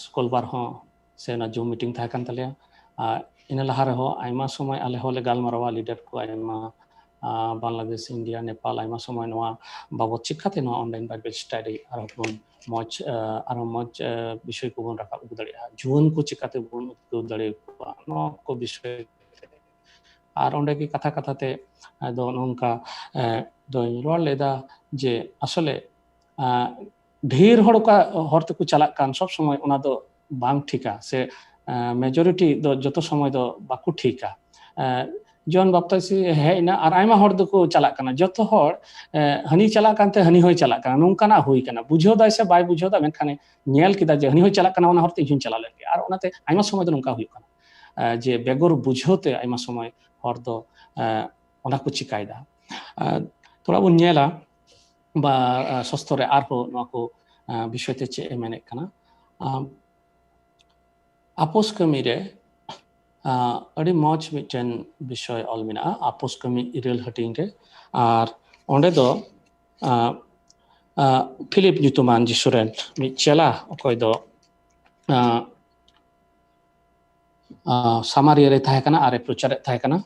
ᱥᱩᱠᱚᱞᱵᱟᱨ ᱦᱚᱸ ᱥᱮ ᱚᱱᱟ ᱡᱩᱢ ᱢᱤᱴᱤᱝ ᱛᱟᱦᱮᱸ ᱠᱟᱱ ᱛᱟᱞᱮᱭᱟ ᱤᱱᱟᱹ ᱞᱟᱦᱟ ᱨᱮᱦᱚᱸ ᱟᱭᱢᱟ ᱥᱚᱢᱚᱭ ᱟᱞᱮ ᱦᱚᱸᱞᱮ ᱜᱟᱞᱢᱟᱨᱟᱣᱟ ᱞᱤᱰᱟᱨ ᱠᱚ ᱟᱭᱢᱟ বাংলাদেশ ইন্ডিয়া নেপাল আইমা সময় নোয়া বাবদ শিক্ষাতে নোয়া অনলাইন বাইবেল স্টাডি আর বন মজ বিষয় কো বন রাখাব দাড়িয়া জুন কো চিকাতে বন উদ্যোগ দাড়িয়া নোয়া কো বিষয় আর অন্ডে কি কথা কথাতে ᱫᱚ ᱱᱚᱝᱠᱟ ᱫᱚᱧ ᱨᱚᱲ ᱞᱮᱫᱟ ᱡᱮ ᱟᱥᱚᱞᱮ ᱰᱷᱮᱨ ᱦᱚᱲ ᱛᱮᱠᱚ ᱪᱟᱞᱟᱜ ᱠᱟᱱ ᱥᱚᱵ ᱥᱚᱢᱚᱭ ᱚᱱᱟ ᱫᱚ ᱵᱟᱝ ᱴᱷᱤᱠᱟ ᱥᱮ ᱢᱮᱡᱚᱨᱤᱴᱤ ᱫᱚ ᱡᱚᱛᱚ ᱥᱚᱢᱚᱭ ᱫᱚ ᱵᱟᱠᱚ ᱴᱷᱤᱠᱟ ᱡᱚᱱ ᱵᱟᱯᱛᱤᱥᱤ ᱦᱮᱡ ᱮᱱᱟ ᱟᱨ ᱟᱭᱢᱟ ᱦᱚᱲ ᱫᱚᱠᱚ ᱪᱟᱞᱟᱜ ᱠᱟᱱᱟ ᱡᱚᱛᱚ ᱦᱚᱲ ᱦᱟᱹᱱᱤ ᱪᱟᱞᱟᱜ ᱠᱟᱱᱛᱮ ᱦᱟᱹᱱᱤ ᱦᱚᱭ ᱪᱟᱞᱟᱜ ᱠᱟᱱᱟ ᱱᱚᱝᱠᱟᱱᱟᱜ ᱦᱩᱭ ᱠᱟᱱᱟ ᱵᱩᱡᱷᱟᱹᱣ ᱫᱟᱭ ᱥᱮ ᱵᱟᱭ ᱵᱩᱡᱷᱟᱹᱣ ᱫᱟ ᱢᱮᱱᱠᱷᱟᱱ ᱧᱮᱞ ᱠᱮᱫᱟ ᱡᱮ ᱦᱟᱹᱱᱤ ᱦᱚᱭ ᱪᱟᱞᱟᱜ ᱠᱟᱱᱟ ᱚᱱᱟ ᱦᱚᱨᱛᱮ ᱤᱧ ᱦᱚᱧ ᱪᱟᱞᱟᱣ ᱞᱮᱱ ᱜᱮ ᱟᱨ ᱚᱱᱟᱛᱮ ᱟᱭᱢᱟ ᱥᱚᱢᱚᱭ ᱫᱚ ᱱᱚᱝᱠᱟ ᱦᱩᱭᱩᱜ ᱠᱟᱱᱟ ᱡᱮ ᱵᱮᱜᱚᱨ ᱵᱩᱡᱷᱟᱹᱣᱛᱮ ᱟᱭᱢᱟ ᱥᱚᱢᱚᱭ ᱦᱚᱲ ᱫᱚ ᱚᱱᱟ ᱠᱚ ᱪᱤᱠᱟᱭᱮᱫᱟ ᱛᱷᱚᱲᱟ ᱵᱚᱱ ᱧᱮᱞᱟ বা ষষ্ঠরে আরও নোয়াকো বিষয়তে চে মেনে কানা আপোস কামিরে আড়ি মজ মিটেন বিষয় অল মিনা আপোস কামি ইরেল হাটিং রে আর অন্ডে দ ফিলিপ নিউটমান যিশুরেন মি চেলা অকয় দ সামারিয়া রে তাহে কানা আরে প্রচারে তাহে কানা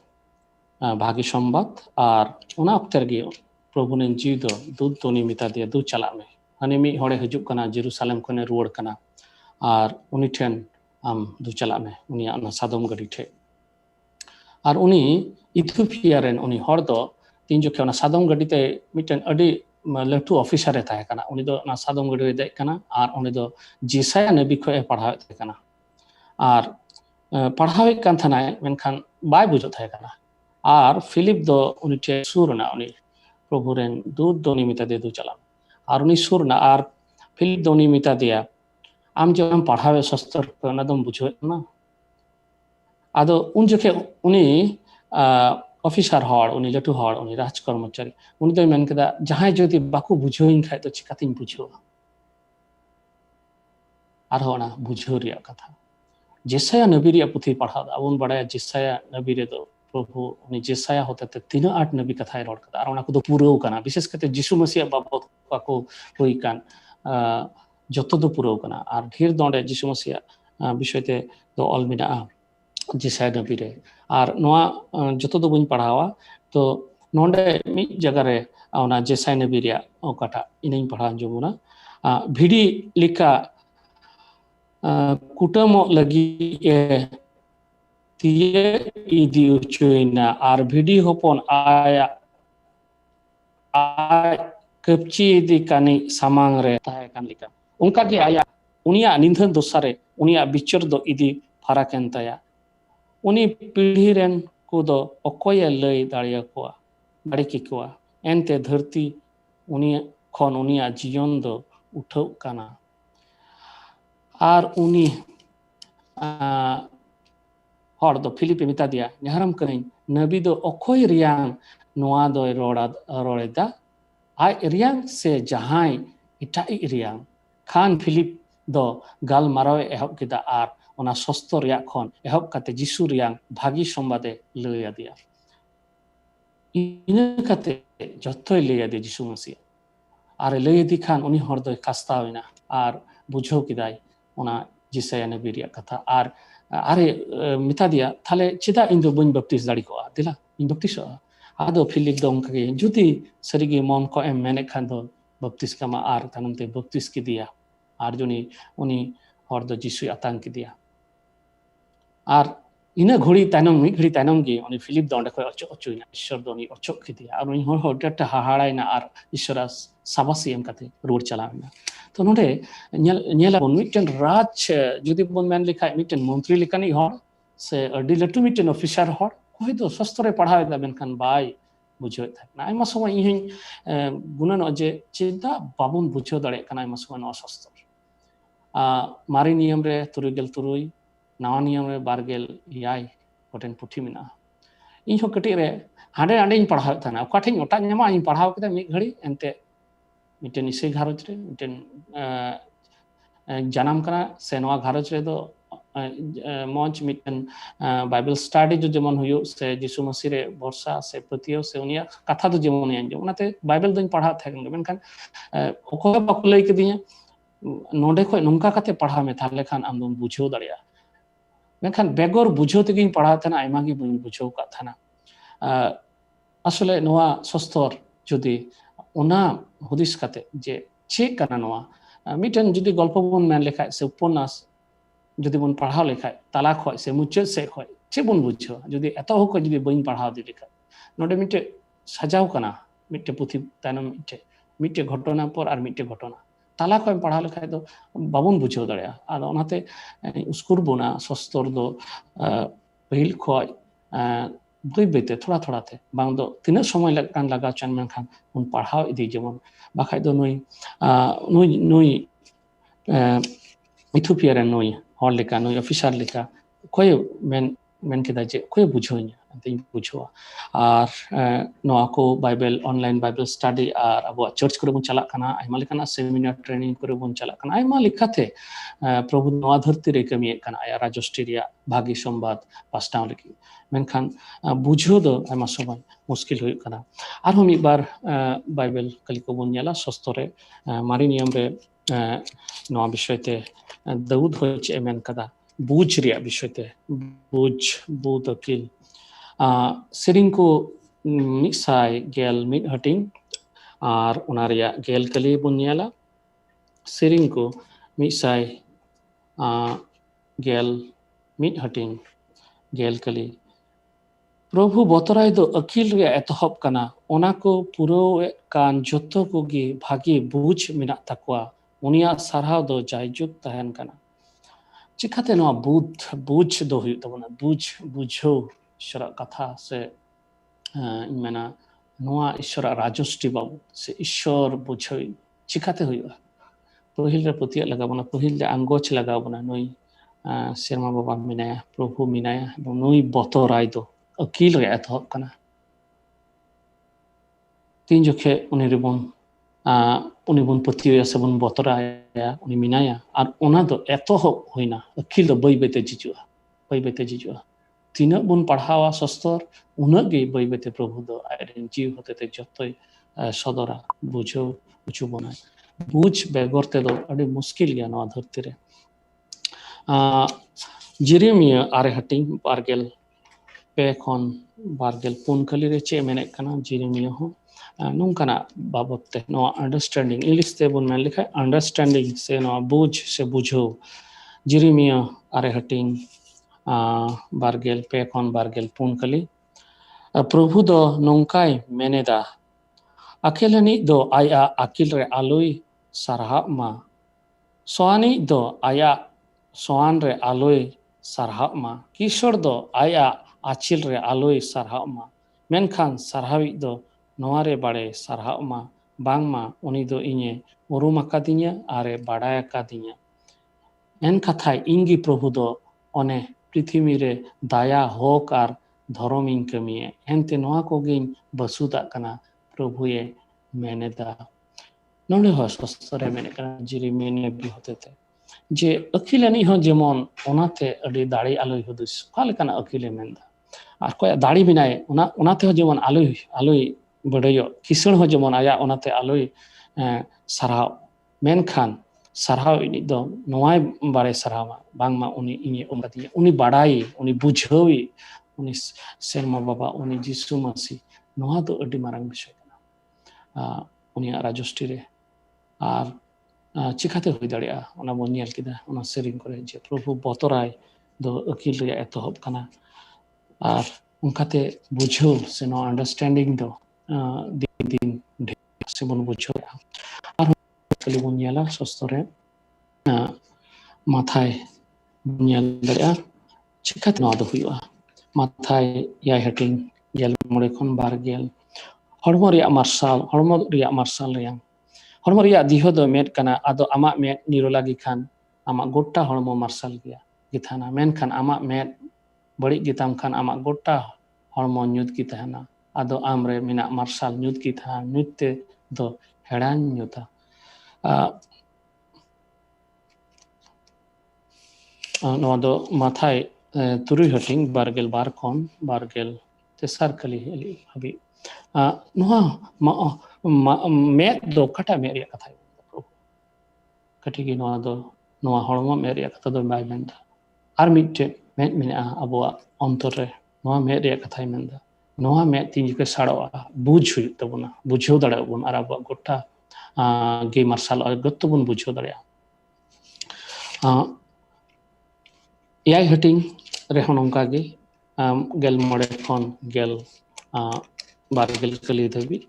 ভাগী সংবাদ আর ওনা অক্তের গিয়ে प्रभु ने जीव दो दूध तो नहीं मिता दिया दूध चला में हने मी होड़े हजुक कना जेरूसलम कोने रुवड़ कना और उनी ठेन आम दूध चला में उनी आना सादम गड़ी ठे और उनी इथियोपिया रेन उनी हर दो तीन जो के सादम गड़ी ते मिटेन अडी लटू ऑफिसर रे ताहे कना उनी दो ना सादम गड़ी रे दे कना और उनी दो जिसाया नबी को पढ़ावे ते कना और पढ़ावे कान थानाय मेनखान बाय बुझो ताहे कना और फिलिप दो उनी ठे सुरना उनी प्रभु रेन दूध दोनी मिता दे दू चला और उनी सुरना और फिलिप दोनी मिता दिया आम जो हम पढ़ावे शस्त्र ना दम बुझो ना आदो उन जोखे उनी ऑफिसर हॉर उनी लटू हॉर उनी राज कर्मचारी उनी दो मेन कदा जहां जोदि बाकू बुझो इन खाय तो चिकातिन बुझो और होना बुझो रिया कथा जेसाया नबी रिया पुथी पढ़ा अबन बड़ाया जेसाया नबी रे दो प्रभु उनी जेसाया होते ते 3-8 नबी कथाय रोड कदा और ओना को दो पुरौ कना विशेष करते यीशु मसीह बाबत को होई कान जतो दो पुरौ कना और ढेर दोंडे यीशु मसीह विषयते दो ऑल मिना जेसाया नबी रे और नोआ जतो दो बुन पढ़ावा तो नोंडे मिद जगह रे ओना जेसाई नबी रिया ओकाटा इनाइन पढ़ा अंजुमना भिडी लिका कुटमो लगी तिये इदी उचुइना आर भिडी होपन आया कपची इदी कानी सामांग रे ताहे कान लिका उनका के आया उनिया निंधन दोसारे उनिया बिचर दो इदी फराकेन ताया उनी पीढ़ी रेन को अकोय लय दाड़िया कोआ दाड़ी किकुआ एनते धरती उनी खन उनिया जीवन दो उठाव काना आर उनी हर दो फिलिपे मिता दिया नेहरम करें नबी दो अकोय रियांग नोआ दो रोड़ा आय रियांग से जहां इटाई रियांग खान फिलिप दो गाल मारावे एहब किदा आर ओना सस्तो रिया खन एहब काते जिसु रियांग भागी संबादे लय आदिया इना काते जत्तोय लय आदि जिसु मसीह आर लय आदि खान उनी हर दो कास्ताविना आर बुझो किदाय ओना जिसाया नबी रिया कथा आर आरे मिता दिया थाले चिदा इन दो बन बप्तिस दाड़ी को दिला इन बप्तिस आदो फिलिप दो उनका के जुदी सरिगे मन को एम मैंने खान दो बप्तिस कमा आर तनमते बप्तिस की दिया आर जोनी उनी हर दो जिसु आतंक की दिया आर इना घड़ी तायनम मी घड़ी तायनम गे उनी फिलिप दो खय अचुइना ईश्वर दो नी अचक की दिया आर उनी हर डट हाहाड़ाइना आर ईश्वर साबासी एम काते रोड चलाविना तो नोडे नेला बन मिटन राज जुदी बन मैन लिखा मिटन मंत्री लिकानी हर से अडी लटू मिटन ऑफिसर हर कोई दो सस्तरे पढ़ावे दा मेनखान बाय बुझो थाकना आयमा समय इहिं गुणन अजे चेदा बाबुन बुझो दाड़े कना आयमा समय न सस्तर मारी नियम रे 3 नवा नियम रे 2 गोटेन पुठी मिना इन हो कटी रे हांडे हांडे इन पढ़ाव थाना ओकाठिन ओटा ᱧᱟᱢᱟ इन पढ़ाव केदा मी घड़ी एनते मिटन इसे घारज रे मिटन जानम कना से नवा घारज रे दो मौज मिटन बाइबल स्टडी जो जेमन हुयो से यीशु मसीह रे वर्षा से पतियो से उनिया कथा दो जेमन आंजो उनाते बाइबल दोन पढ़ा थाकन मेनखान ओको बाको लई कदिया नोडे खय नोंका काते पढ़ा में थाले खान आम दोन बुझो दाड़िया मेनखान बेगर बुझो तेगिन पढ़ा थाना आयमा गे बुझो का थाना असले नोआ सस्तर जुदी ओना हुदिस काते जे चे काना नोआ मिटन जुदी गल्प बन मैन लेखा से उपन्यास जुदी बन पढ़ाव लेखा ताला खय से मुचाद से खय चे बन बुझो जुदी एतो हो जुदी बन पढ़ाव दि लेखा नोडे मिटे सजाव कना मिटे पुथि तानम मिटे घटना पर आर मिटे घटना ताला खय पढ़ाव लेखा दो बाबन बुझो दाड़िया आर ओनाते स्कूल बोना सस्तर दो पहिल खय बई बेते थोड़ा थोड़ा थे बांग दो तीना समय लगन लगा चन मेनखान उन पढ़ाव इदी जेमन बाखाय दो नुई इथियोपिया रे नुई हर लेका नुई ऑफिसर लेका कोई मेन केदा जे कोई बुझोइना अंते बुझोआ आर नोआ को बाइबल ऑनलाइन बाइबल स्टडी आर अब चर्च करे बन चला कना आयमा लेकाना सेमिनार ट्रेनिंग करे बन चला कना आयमा लिखाते प्रभु नोआ धरती रे कमी कना आया राजस्ट्रिया भागी संवाद पास्टाव लेकी मेनखान बुझो दो आयमा समय मुश्किल हुई कना आर हम एक बार बाइबल कली को बन नेला सस्तरे मारी नियम रे नोआ विषयते दाऊद होचे एमेन कदा बुझ रिया विषयते बुझ अकिल सेरिंग को मिसाय गेल मिड हटिंग आर ओना रिया गेल कली बन नेला सेरिंग को मिसाय गेल मिड हटिंग गेल कली प्रभु बतराय दो अकिल रे एतहब कना ओना को पुरो कान जतो को गे भागी बुझ मिना तकवा उनिया सारहाव दो जायजुग तहन कना चिकाते नोआ बुझ दो हुई तबना बुझो ईश्वर कथा से इमेना नोआ ईश्वर राजस्टी बाबू से ईश्वर बुझो चिकाते हुआ पहिल रे पतिया लगाबना पहिल रे आंगोच लगाबना नोई शर्मा बाबा मिनाया प्रभु मिनाया नोई बतराय दो अकिल रे एतहब कना तीन जोखे उनी रिबन उनी बन पतिया से बन बतराया उनी मिनाया और ओना दो एतहब होइना अकिल दो बई बेते जिजुआ तीना बन पढ़ावा सस्तर उना गे बई बेते प्रभु दो आयरन जीव होते ते जतोय सदरा बुझो उचु बनाय बुझ बेगरते दो अडी मुश्किल गया नोआ धरती रे जेरेमिया आरे हटिंग पारगेल पे खन बारगेल पुन कली रे चे मेने कना जिरेमिया हो नोंकाना बाबत ते नो अंडरस्टैंडिंग इंग्लिश ते बुन मेन लिखा अंडरस्टैंडिंग से नो बुझ से बुझो जिरेमिया आरे हटिंग बारगेल पे खन बारगेल पुन कली प्रभु दो नोंकाय मेनेदा अकेलनी दो आया अकिल रे आलोय सारहा मा सोआनी दो आया सोआन रे आलोय सारहा मा किशोर दो आया आचिल रे आलोय सारहा मा मेनखान सारहावी दो नोआ रे बाड़े सारहा मा बांग मा उनी दो इnye उरुम आकादिnya आरे बाड़ाय आकादिnya एन कथाय इंगी प्रभु दो ओने पृथ्वी रे दाया होक आर धर्मिन कमिए एनते नोआ कोगिन बसुदा कना प्रभु ये मेनेदा नोंडे हो सस्तरे मेने कना जिरिमिने भी होते थे जे अखिलेनी हो जेमन ओनाते अडी दाड़ी आलोय हुदुस फाले कना अखिले मेंदा आर कोया दाड़ी बिनाय ओनाते हो जेमन आलोय बडयो किसण हो जेमन आया ओनाते आलोय साराव मेनखान साराव इनि दो नोआय बारे सारावा बांगमा उनी इनि उमबादिया उनी बाड़ाई उनी बुझावी उनी सेरमा बाबा उनी जिसु मसी नोआ दो अडी मारांग बिषय कना उनी राजष्टि रे आर चिकाते हुई दाड़िया ओना बन नेल किदा ओना सेरिंग करे जे प्रभु बतराय दो अकिल रे एतहब कना आर उनकाते बुझो से नो अंडरस्टैंडिंग दो दिन दिन से बन बुझो आर कली बन नेला सस्तरे माथाय नेल दाड़िया चिकाते नो दो हुआ माथाय याय हटिंग गेल मोड़े खन बार गेल हड़मो रिया मार्शल रिया हड़मो रिया दिहो दो मेट कना आदो आमा मेट निरोलागी खान आमा गोट्टा हड़मो मार्शल गया गिथाना मेन खान आमा मेट बड़ी गिताम खान आमा गोट्टा हड़मो न्यूत की तहना आदो आमरे मिना मार्शल न्यूत की था न्यूते दो हेड़ान न्यूता नोआ दो माथाय तुरुय हटिंग बारगेल बार खन बारगेल तेसार कली हेली हबी नोआ मेट दो कटा मेरिया कथा कटिगी नोआ दो नोआ हड़मो मेरिया कथा दो बाय मेंदा आर मिटे मेट मेना अबोआ अंतर रे नोआ मेरिया कथा मेंदा नोआ मेट तीन के साड़वा बुझ हुई तबना बुझो दाड़ाबन आर अबोआ गोटा गे मार्शल गत्तबन बुझो दाड़िया याय हटिंग रे नोंका गे गेल मोड़े खन गेल बारगेल कली धबी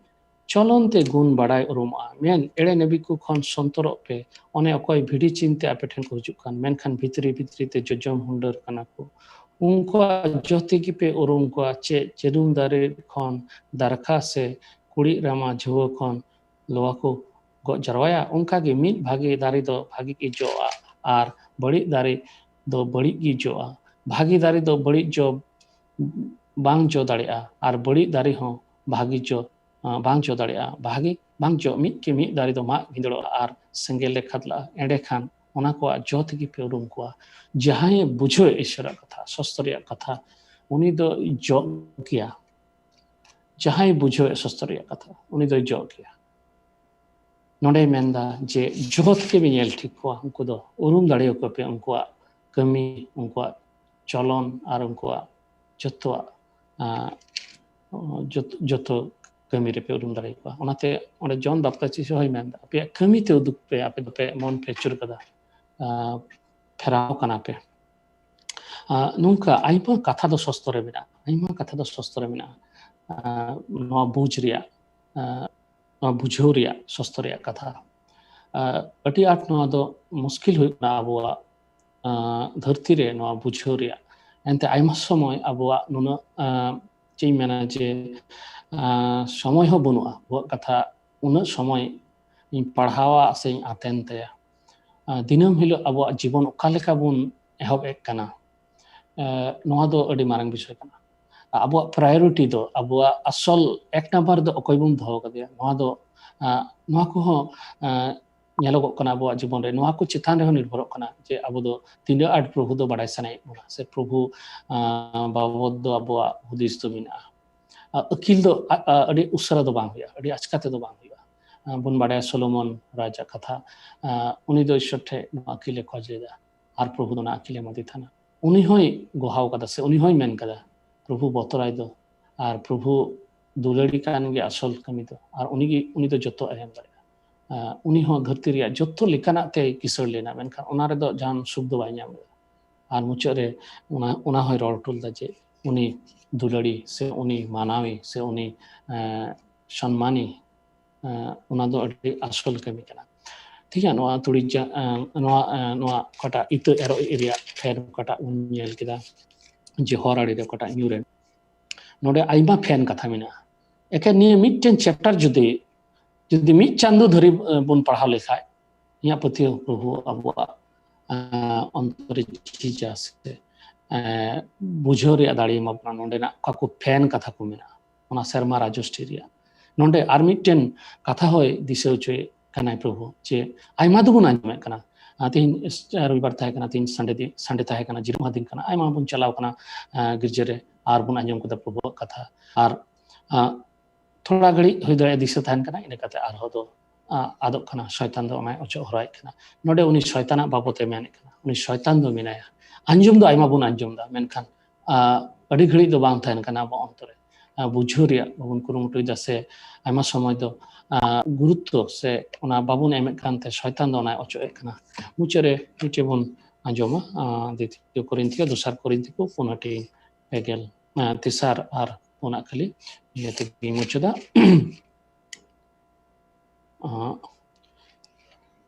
चलनते गुण बाड़ाय उरुमा मेन एड़े नबी को खन संतरो पे ओने अकोय भिडी चिंते आपे ठेन को हुजुक खान मेनखान भितरी ते जजम हुंडर कना को उनको जोति की पे उरुम को चे चेदुम दारे खन दारखा से कुड़ी रामा झुव खन लोआ को गो जरवाया उनका गे मिट भागे दारे दो भागी की जोआ आर बड़ी दारे दो बड़ी की जोआ भागी दारे दो बड़ी जो बांग जो दाड़िया आर बड़ी दारे हो भागी जो बांग जो दाड़िया भागी बांग जो मिट के मिट दारे दो मा गिंदड़ो आर संगेल खदला एंडे खान ओना को जोत की पे उरुम को जहां बुझो ईश्वर कथा शस्त्रिया कथा उनी दो जो किया जहां बुझो शस्त्रिया कथा उनी दो जो किया नोडे मेंदा जे जोत के बिनेल ठीक को उनको दो उरुम दाड़ियो को पे उनको कमी उनको चलन आर उनको जतो जतो कमी रे पे उरुम दाड़ियो को ओनाते ओने जॉन बाप्ताची होय मेंदा पे कमी ते उदुक पे आपे पे मन पे चुर कदा फेराव कना पे नुंका आइमा कथा दो सस्तरे मेना आइमा कथा दो सस्तरे मेना नोआ बुझ रिया नोआ बुझो रिया सस्तरे कथा अटी आठ नोआ दो मुश्किल हुई ना अबुआ धरती रे नोआ बुझो रिया एंते आइमा समय अबुआ नुना चेई मेना जे समय हो बनुआ वो कथा उन समय पढ़ावा से आतेन तया दिनम हिलो अब जीवन ओकालेका बुन एहब एक कना नोआ दो अडी मारंग विषय कना अब प्रायोरिटी दो अब असल एक नंबर दो अकोय बुन दो कदिया नोआ को नेलोग कना अब जीवन रे नोआ को चितान रे निर्भर कना जे अब दो तीन आठ प्रभु दो बड़ाय सनाय बुना से प्रभु बाबद दो अब हुदिस दो मिना अकिल दो अडी उसरा दो बांग हुया अडी आचकाते दो बांग हुया बुन बाड़ाय सोलोमन राजा कथा उनी दो ईश्वर ठे अकिले खोजेदा आर प्रभु दो ना अकिले मदि थाना उनी होय गोहाव कदा से उनी होय मेन कदा प्रभु बतराय दो और प्रभु दुलाड़ी कान गे असल कमी दो और उनी दो जतो एम दाड़ेया उनी हो धरती रिया जतो लेकाना ते किसर लेना मेनखान ओना रे दो जान सुख दो बाय ᱧᱟᱢ और मुचाद रे ओना होय रड़ टुलदा जे उनी दुलाड़ी से उनी मानावी से उनी सम्मानी ओना दो अडी असल कमी कना ठीक है नोआ तुड़ी नोआ कटा इत एरो एरिया फैन कटा उन्यल केदा जे हराड़ी रे कटा न्यूरे नोडे आइमा फैन कथा मिना एके निये मिटटेन चैप्टर जुदी मिट चांदो धरी बन पढ़ाव लेखा इया पतियो प्रभु अबुआ अंतरे जीजा से बुझो रे दाड़ी मबना नोडे ना काको फैन कथा को मिना ओना शर्मा राजोष्ठी रिया नोडे आर मिटटेन कथा होय दिसे चोय कनाय प्रभु जे आइमा दुबुन आंजमे कना तीन रविवार ताहे कना तीन संडे ताहे कना जिरमा दिन कना आइमा बुन चलाव कना गिरजे रे आर बुन आंजम कदा प्रभु कथा आर थोड़ा घड़ी हुई दाड़े दिशा थान कना इन कते आर हो दो आदोक कना शैतान दो ओना ओचो हराय कना नोडे उनी शैताना बाबते मेन कना उनी शैतान दो मिनाया आंजम दो आइमा बुन आंजम दा मेनखान अडी घड़ी दो बांग थान कना बो अंतरे बुझो रिया बाबुन कुरुमुटुय दा से आइमा समय दो गुरुत्व से ओना बाबुन एमे कानते शैतान दो ओना ओचो कना मुचरे मिटे बुन आंजमा द्वितीय कोरिन्थियो दोसार कोरिन्थियो पुनाटी पेगेल तिसार आर पुना खाली ये मुचदा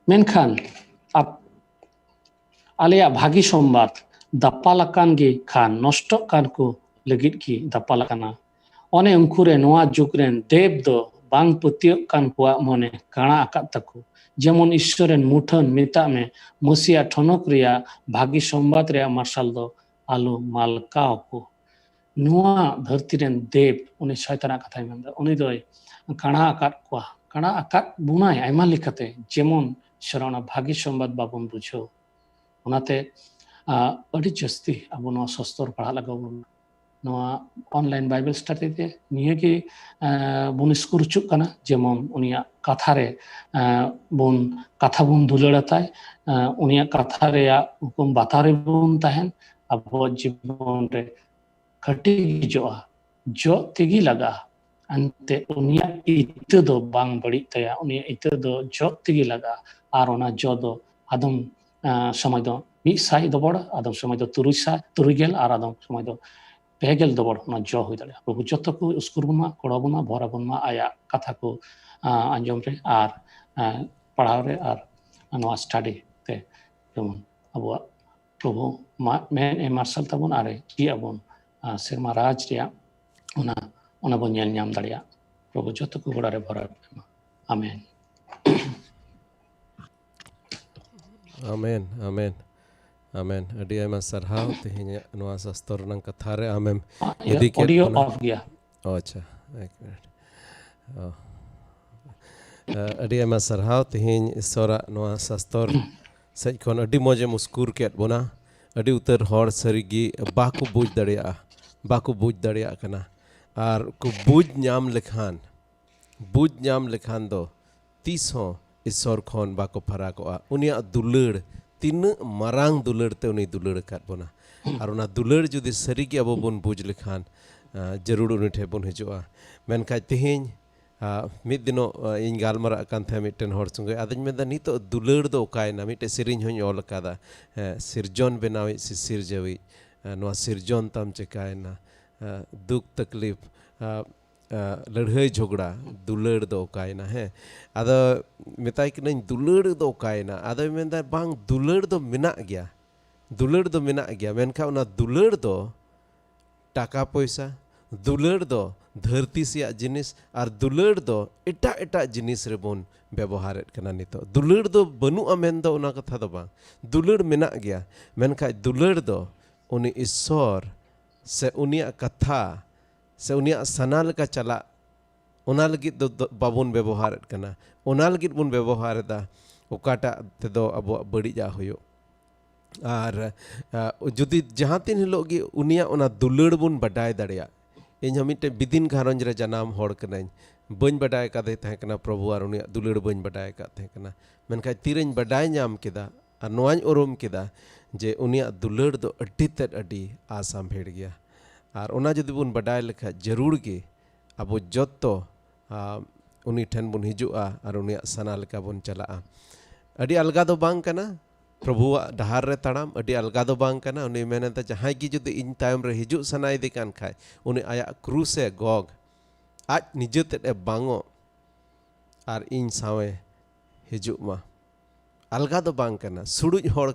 मेनखान आप आलिया भागी संबाद दापालाकान गे खान नष्ट कान को लगित की दापालाकाना ओने उनकुरे नोआ जुगरेन देव दो बांग पतियो कान कुआ मने काणा आकात तको जेमन ईश्वरेन मुठन मिता में मसिया ठनक रिया भागी संबाद रिया मार्शल दो आलू मालकाओ को नोआ धरती रेन देव उनी शैताना कथाय मेनदा उनी दोय काणा आकात कुआ काणा आकात बुनाय आयमा लेखाते जेमन शरणा भागी संबाद बाबन बुझो ओनाते अडी जस्ती अब नोआ सस्तर पढ़ा लगा नोआ ऑनलाइन बाइबल स्टडी ते निये के बुन स्कुरचु कना जेमन उनिया कथा रे बुन कथा बुन दुलड़ाताय उनिया कथा रे हुकुम बातारे बुन तहन अब जीवन रे खटी जोआ जो तिगी लगा अंते उनिया इत दो बांग बड़ी तया उनिया इत दो जो तिगी लगा आर ओना जो दो आदम समय दो मी साई दो बड़ आदम समय दो तुरुगेल आर आदम समय दो पेगेल दो बड़ ओना जो हुई दाड़े प्रभु जतो को स्कुरबुना कोड़ाबुना भराबुना आया कथा को आंजम रे आर पढ़ाव रे आर नोआ स्टडी ते जेमन अबुआ प्रभु मेन ए मार्शल तबुन आरे की अबुन सेरमा राज रिया ओना बन नेल ᱧᱟᱢ दाड़िया प्रभु जतो को गोड़ा रे भरा आमेन आमेन आमेन आमेन अडी आयमा सरहाव तेहिnya नोआ सस्तर नंग कथा रे आमेम यदि के ऑडियो ऑफ गया अच्छा एक मिनट अडी आयमा सरहाव तेहिñ ईश्वरा नोआ सस्तर सज खन अडी मजे मुस्कुर केत बोना अडी उतर हर सरीगी बाको बुझ दाड़िया कना और को बुझ ᱧᱟᱢ लेखान दो तीस हो ईश्वर खन बाको फराकोआ उनिया दुलड़ तीन मारांग दुलड़ ते उनी दुलड़ काट बोना और उना दुलड़ जुदी सरीगी अब बन बुझ लेखान जरूर उनी ठे बन हिजुआ मेनखा तेहिñ मिद दिनो इन गालमारा कान थे मिटन हर संगे आदि मेदा नितो दुलड़ दो ओकायना मिटे सिरिñ होñ ऑल कादा सिरजन बनावी सिरजवी नोआ सिरजन ताम चेकायना दुख तकलीफ लड़ाई झगड़ा दुलड़ दो ओकायना है आदो मेताय किनाñ दुलड़ दो ओकायना आदो मेंदा बांग दुलड़ दो मेना गया मेनखा उना दुलड़ दो टाका पैसा दुलड़ दो धरती सिया जिनिस और दुलड़ दो एटा जिनिस रे बोन व्यवहार कना नितो दुलड़ दो बनुआ मेन दो उना कथा दो बांग दुलड़ मेना गया मेनखा दुलड़ दो उनी ईश्वर से उनिया कथा से उनिया सना लेका चला ओना लगित दो बाबुन व्यवहार कना ओना लगित बुन व्यवहार दा ओकाटा तेदो अब बड़िजा होयो और जुदी जहाँ तीन हिलोगी उनिया ओना दुलड़ बुन बडाय दाड़िया इन मिट्टे बिदिन घारंज रे जनाम होड़ कनाñ बन बडाय कादे तहे कना प्रभु और उनिया दुलड़ बन बडाय का तहे कना मेनखा तीरेñ बडाय ᱧᱟᱢ केदा और नोआñ उरुम केदा जे उनिया दुलड़ दो अड्डी तेद अड्डी आसाम भेड़ गया और ओना जदि बुन बडाय लेखा जरूर गे अब जोतो उनी ठन बुन हिजुआ और उनी सना लेका बुन चला अड़ी अलगा दो बांग कना प्रभुआ डहार रे तड़ाम अड़ी अलगा दो बांग कना उनी मेनता जहां की जुदि इन तायम रे हिजु सनाय दे कान खाय उनी आया क्रूसे गोग आज निजते ए बांगो और इन सावे हिजु मा अलगा दो बांग कना सुडुज होर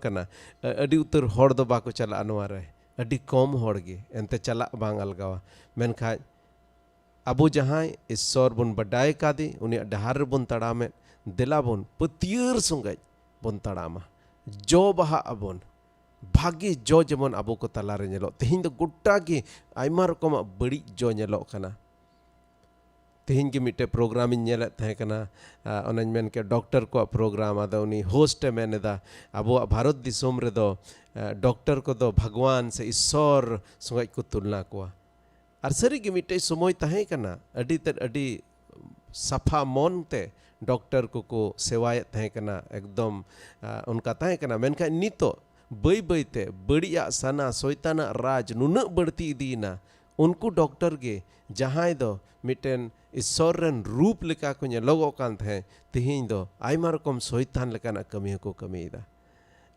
कना अड़ी उतर होर दो बाको चला अनवा रे अड़ी कम होर गे एंते चला बांग अलगावा मेनखा अबो जहां ईश्वर बुन बडाय कादी उनी डहार बुन तड़ामे दिला बुन पतियर सुंगज बुन तड़ामा जो बहा अबोन भागी जो जेमन अबो को तलारे नेलो तेहिं दो गुट्टा की आयमा रकम बड़ी जो नेलो कना तेहिं के मिटे प्रोग्राम इन नेले तहे कना ओनन मेन के डॉक्टर को प्रोग्राम आदा उनी होस्ट मेनेदा अबो भारत दिसोम रे दो डॉक्टर को दो भगवान से ईश्वर सुंगज को तुलना को और सरी के मिटे समय तहे कना अडी सफा मन ते डॉक्टर को सेवाए तहे कना एकदम उनका तहे कना मेनखा नितो बई बईते बड़िया सना शैताना राज नुना बढ़ती इदीना उनको डॉक्टर गे जहां दो मिटेन ईश्वर रन रूप लेका को नेलोगो कान थे तिहिं दो आयमा रकम शैतान लेकाना कमी को कमीदा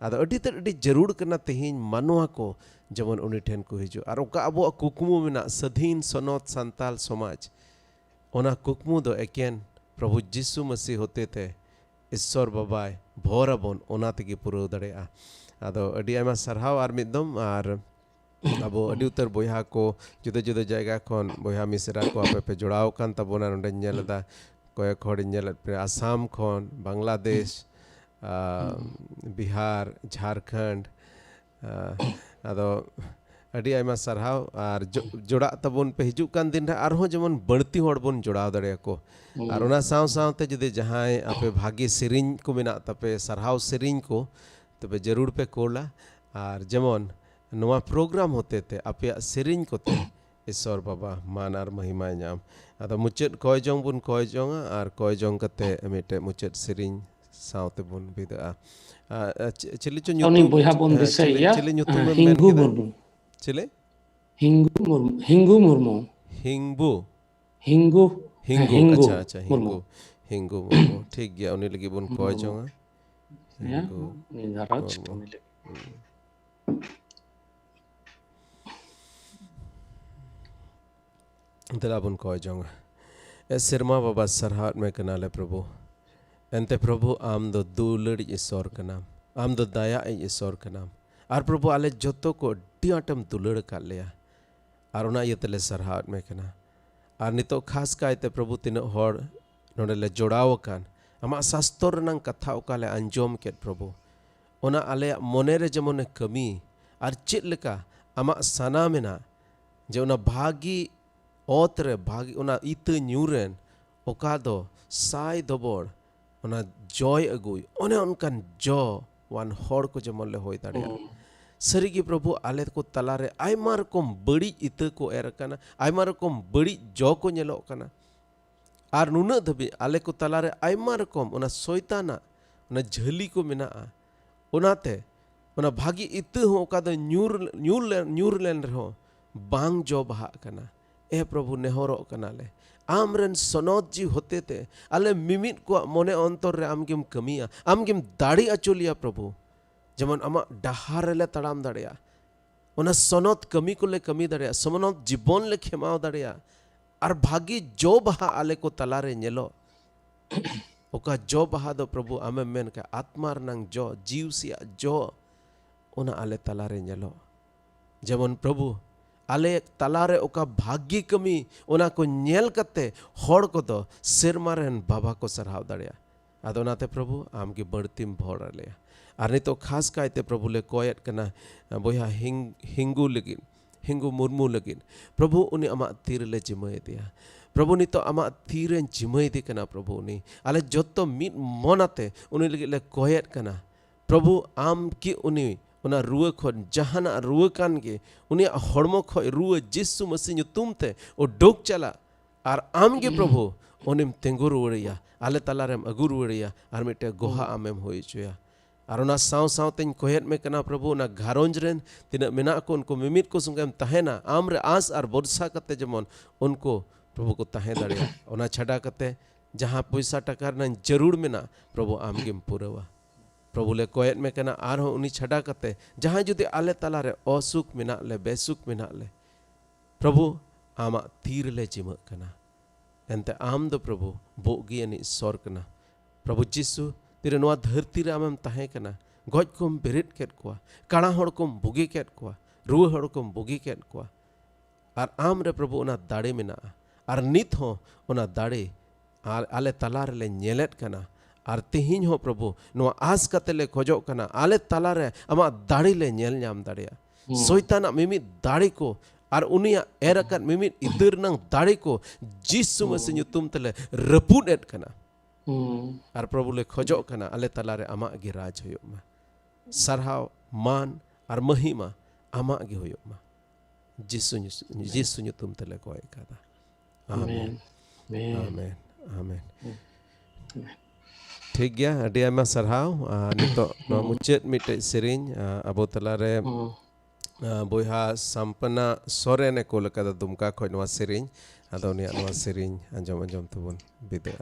आदो अडी जरूर कना तिहिं मानवा को जेमन उनी ठेन को हिजु और ओका अबो कुकमु मेना स्वाधीन सनत संताल समाज ओना कुकमु दो एकेन प्रभु जिसु मसीह होते थे ईश्वर बाबाय भोरबन ओना तेगे पुरो दड़ेया आदो अडी आयमा सरहाव आर मिदम आर अबो अडी उतर बोया को जुदा जुदा जायगा खन बोया मिसरा को आपे पे जोड़ाव कान तबोना नोंडे नेलदा कयक हड़ नेलत पे आसाम खन बांग्लादेश बिहार झारखंड आदो अडी आयमा सरहाव और जोड़ा तबन पे हिजु कान दिन रे आरहो जेमन बड़ती हड़ बन जोड़ाव दड़े को और ओना साव सावते जदि जहां आपे भागी सिरिंज को मेना तपे सरहाव सिरिंज को तबे जरूर पे कोला और जेमन नवा प्रोग्राम होते थे आपे सिरिंज कोते ईश्वर बाबा मान और महिमा नाम आदो मुचेद कय जोंग बुन कय जोंगा और कय जोंग कते मिटे मुचेद सिरिंज सावते बुन बिदा चिली चो ᱧᱩᱛᱩᱢ बोया बुन दिसैया हिंगू मुर्मू चिले हिंगू मुर्मू हिंगबू हिंगू हिंगू अच्छा हिंगू मुर्मू ठीक गया उन्हीं लगी बुन कय जोंगा हिंगू निराज उन्हीं दिला बुन कय जोंगा ए सिरमा बाबा सरहाट में कनाले प्रभु एंते प्रभु आम दो दुलड़ ईश्वर का नाम आम दो दया ईश्वर का नाम और प्रभु आले जोतो को डियाटम दुलड़ का लिया और उना ये तले सरहाट में कना और नितो खास कायते प्रभु तीन हड़ नोडले जोड़ाव कान आमा शास्त्र नंग कथा ओकाले अंजोम के प्रभु ओना आले मोने रे जेमन कमी और चेद लेका आमा सना मेना जे ओना भागी ओतरे भागी ओना इत न्यूरेन ओका दो साई दोबोड़ ओना जॉय अगुई ओने उनकान जो वान हड़ को जेमन ले होय दाड़िया सरी की प्रभु आले को तलारे आयमा रकम बड़ी इत को एर कना आयमा रकम बड़ी जो को नेलो कना और नुना धबी आले को तलारे आयमा रकम ओना शैताना ओना झली को मेना ओनाते ओना भागी इत हो ओका दो न्यूर लेन रहो बांग जो बहा कना ए प्रभु नेहरो कना ले आमरन सनोत जी होते थे आले मिमित को मोने अंतर रे आमगेम कमिया आमगेम दाड़ी अचोलिया प्रभु जेमन आमा डहार ले तड़ाम दाड़िया ओना सनत कमी को ले कमी दाड़िया समनत जीवन ले खेमाव दाड़िया और भागी जो बहा आले को तलारे नेलो ओका जो बहा दो प्रभु आमे मेन का आत्मार नंग जो जीव सिया जो ओना आले तलारे नेलो जेमन प्रभु आले तलारे ओका भाग्य कमी ओना को नेल कते हड़ को दो सिरमारेन बाबा को सरहाव दाड़िया आदोनाते प्रभु आमगे बड़तीम भोर आले और नहीं तो खास कायते प्रभु ले कोयत कना बोया हिंगू लगिन हिंगू मुर्मू लगिन प्रभु उन्हें अमा तीर ले जिमय दिया प्रभु नहीं तो अमा तीर जिमय दी कना प्रभु उन्हें आले जोतो मिट मोनाते उन्हें लगे ले कोयत कना प्रभु आम की उन्हें उना रुआ खन जहाना रुआ कान के उन्हें हड़मो खो रुआ जिसु मसीह तुम थे ओ डोक चला और आम के प्रभु उन्हें तेंगु रुड़िया आले तलारेम अगु रुड़िया और मिटे गोहा आमेम होई चुया Ar ona saw teñ kohet me kana Prabhu na gharonj ren tina menak ko unko mimit ko sungkem tahena amre as ar borsa kate jemon unko Prabhu ko tahe daria ona chhada kate jaha paisa taka nan jarur mena Prabhu amgem purawa Prabhu le kohet me kana ar ho uni chhada kate jaha judi ale tala re osuk menak le besuk menak le Prabhu ama tir le jima kana ente am do Prabhu bogi ani sor kana Prabhu Jisu tira noa dharti re amem tahe kana goj kom berit ket kwa kana hor kom bugi ket kwa ruwa hor kom bugi ket kwa ar am re Prabhu ona dare mena ar nit ho ona dare ale talar le nyelet kana ar tehin ho Prabhu noa as kate le khojok kana ale talare ama dare le nyel nyam darea soitana mimit dare ko ar unia erakat mimit itir nang dare ko Jisu Masih nyutum tele reput et kana ar Prabhu le khojok kana ale talare ama gi raj hoyok ma sarhaw man ar mahima ama gi hoyok ma Jisu nyutum tele koy kata amen amen amen ठीक गया अडी आयमा सरहाव नितो no मुचेत मिटे सेरिंग अबो तलारे बोहा संपना सोरेने कोलकाता दुमका खय नवा सेरिंग आदो निया नवा सेरिंग अंजम तबन बिदा